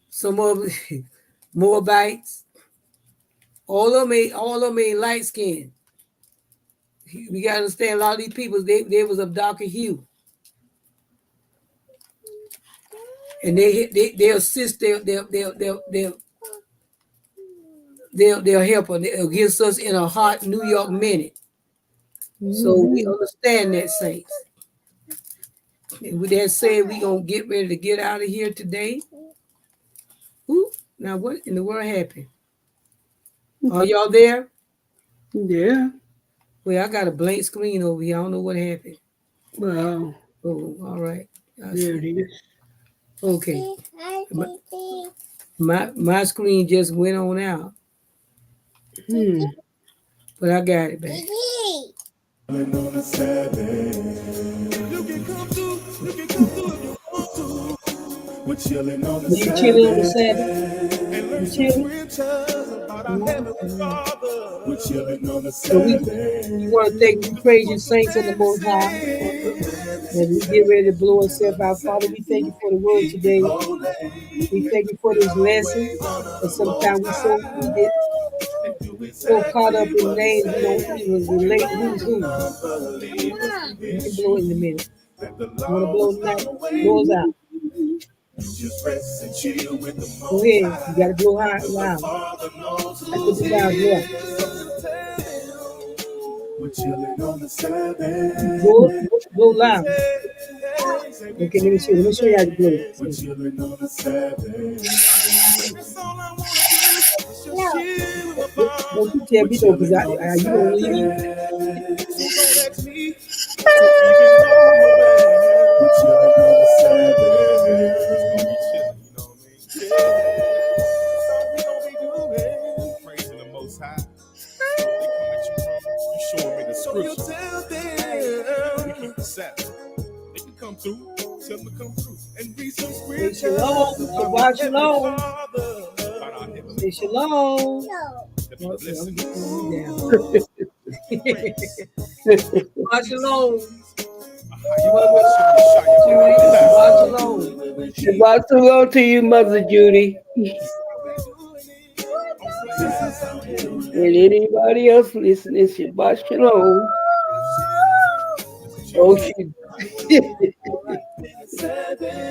some of Moabites. All of them ain't light skinned. We gotta understand a lot of these people, they was of darker hue. And they'll assist, they'll help us against us in a hot New York minute. So we understand that, saints. And with that said, we gonna get ready to get out of here today. Ooh, now what in the world happened? Are y'all there? Yeah. Well, I got a blank screen over here. I don't know what happened. Wow. Oh, all right. There it is. Okay. My screen just went on out. But I got it back. We're chilling on the You chilling on the Sabbath? and learn You some chilling? scriptures about our Heavenly Father. We're chilling on the So we want to thank you, praise you, saints in the Most High. As we get ready to blow ourselves out, Father, we thank you for the word today. We thank you for this lesson. But sometimes we get so caught up in names we don't even relate who's who. You can blow it in a minute. You want to blow tonight? Blow us out. Go ahead. You got to blow high, loud. I put the loud blow out. Blow loud. Okay, let me show you. Let me show you how to blow it. Don't you tell me though, because you don't leave me. Praising the Most High. They come at you wrong. You showing me the scripture. We keep the Sabbath. They can come through. Tell them to come through and read some scripture. Say shalom. Shabbat shalom. Say shalom. Shabbat shalom. Shabbat shalom. Shabbat shalom to you, Mother Judy. And anybody else listening, Shabbat shalom. Oh, she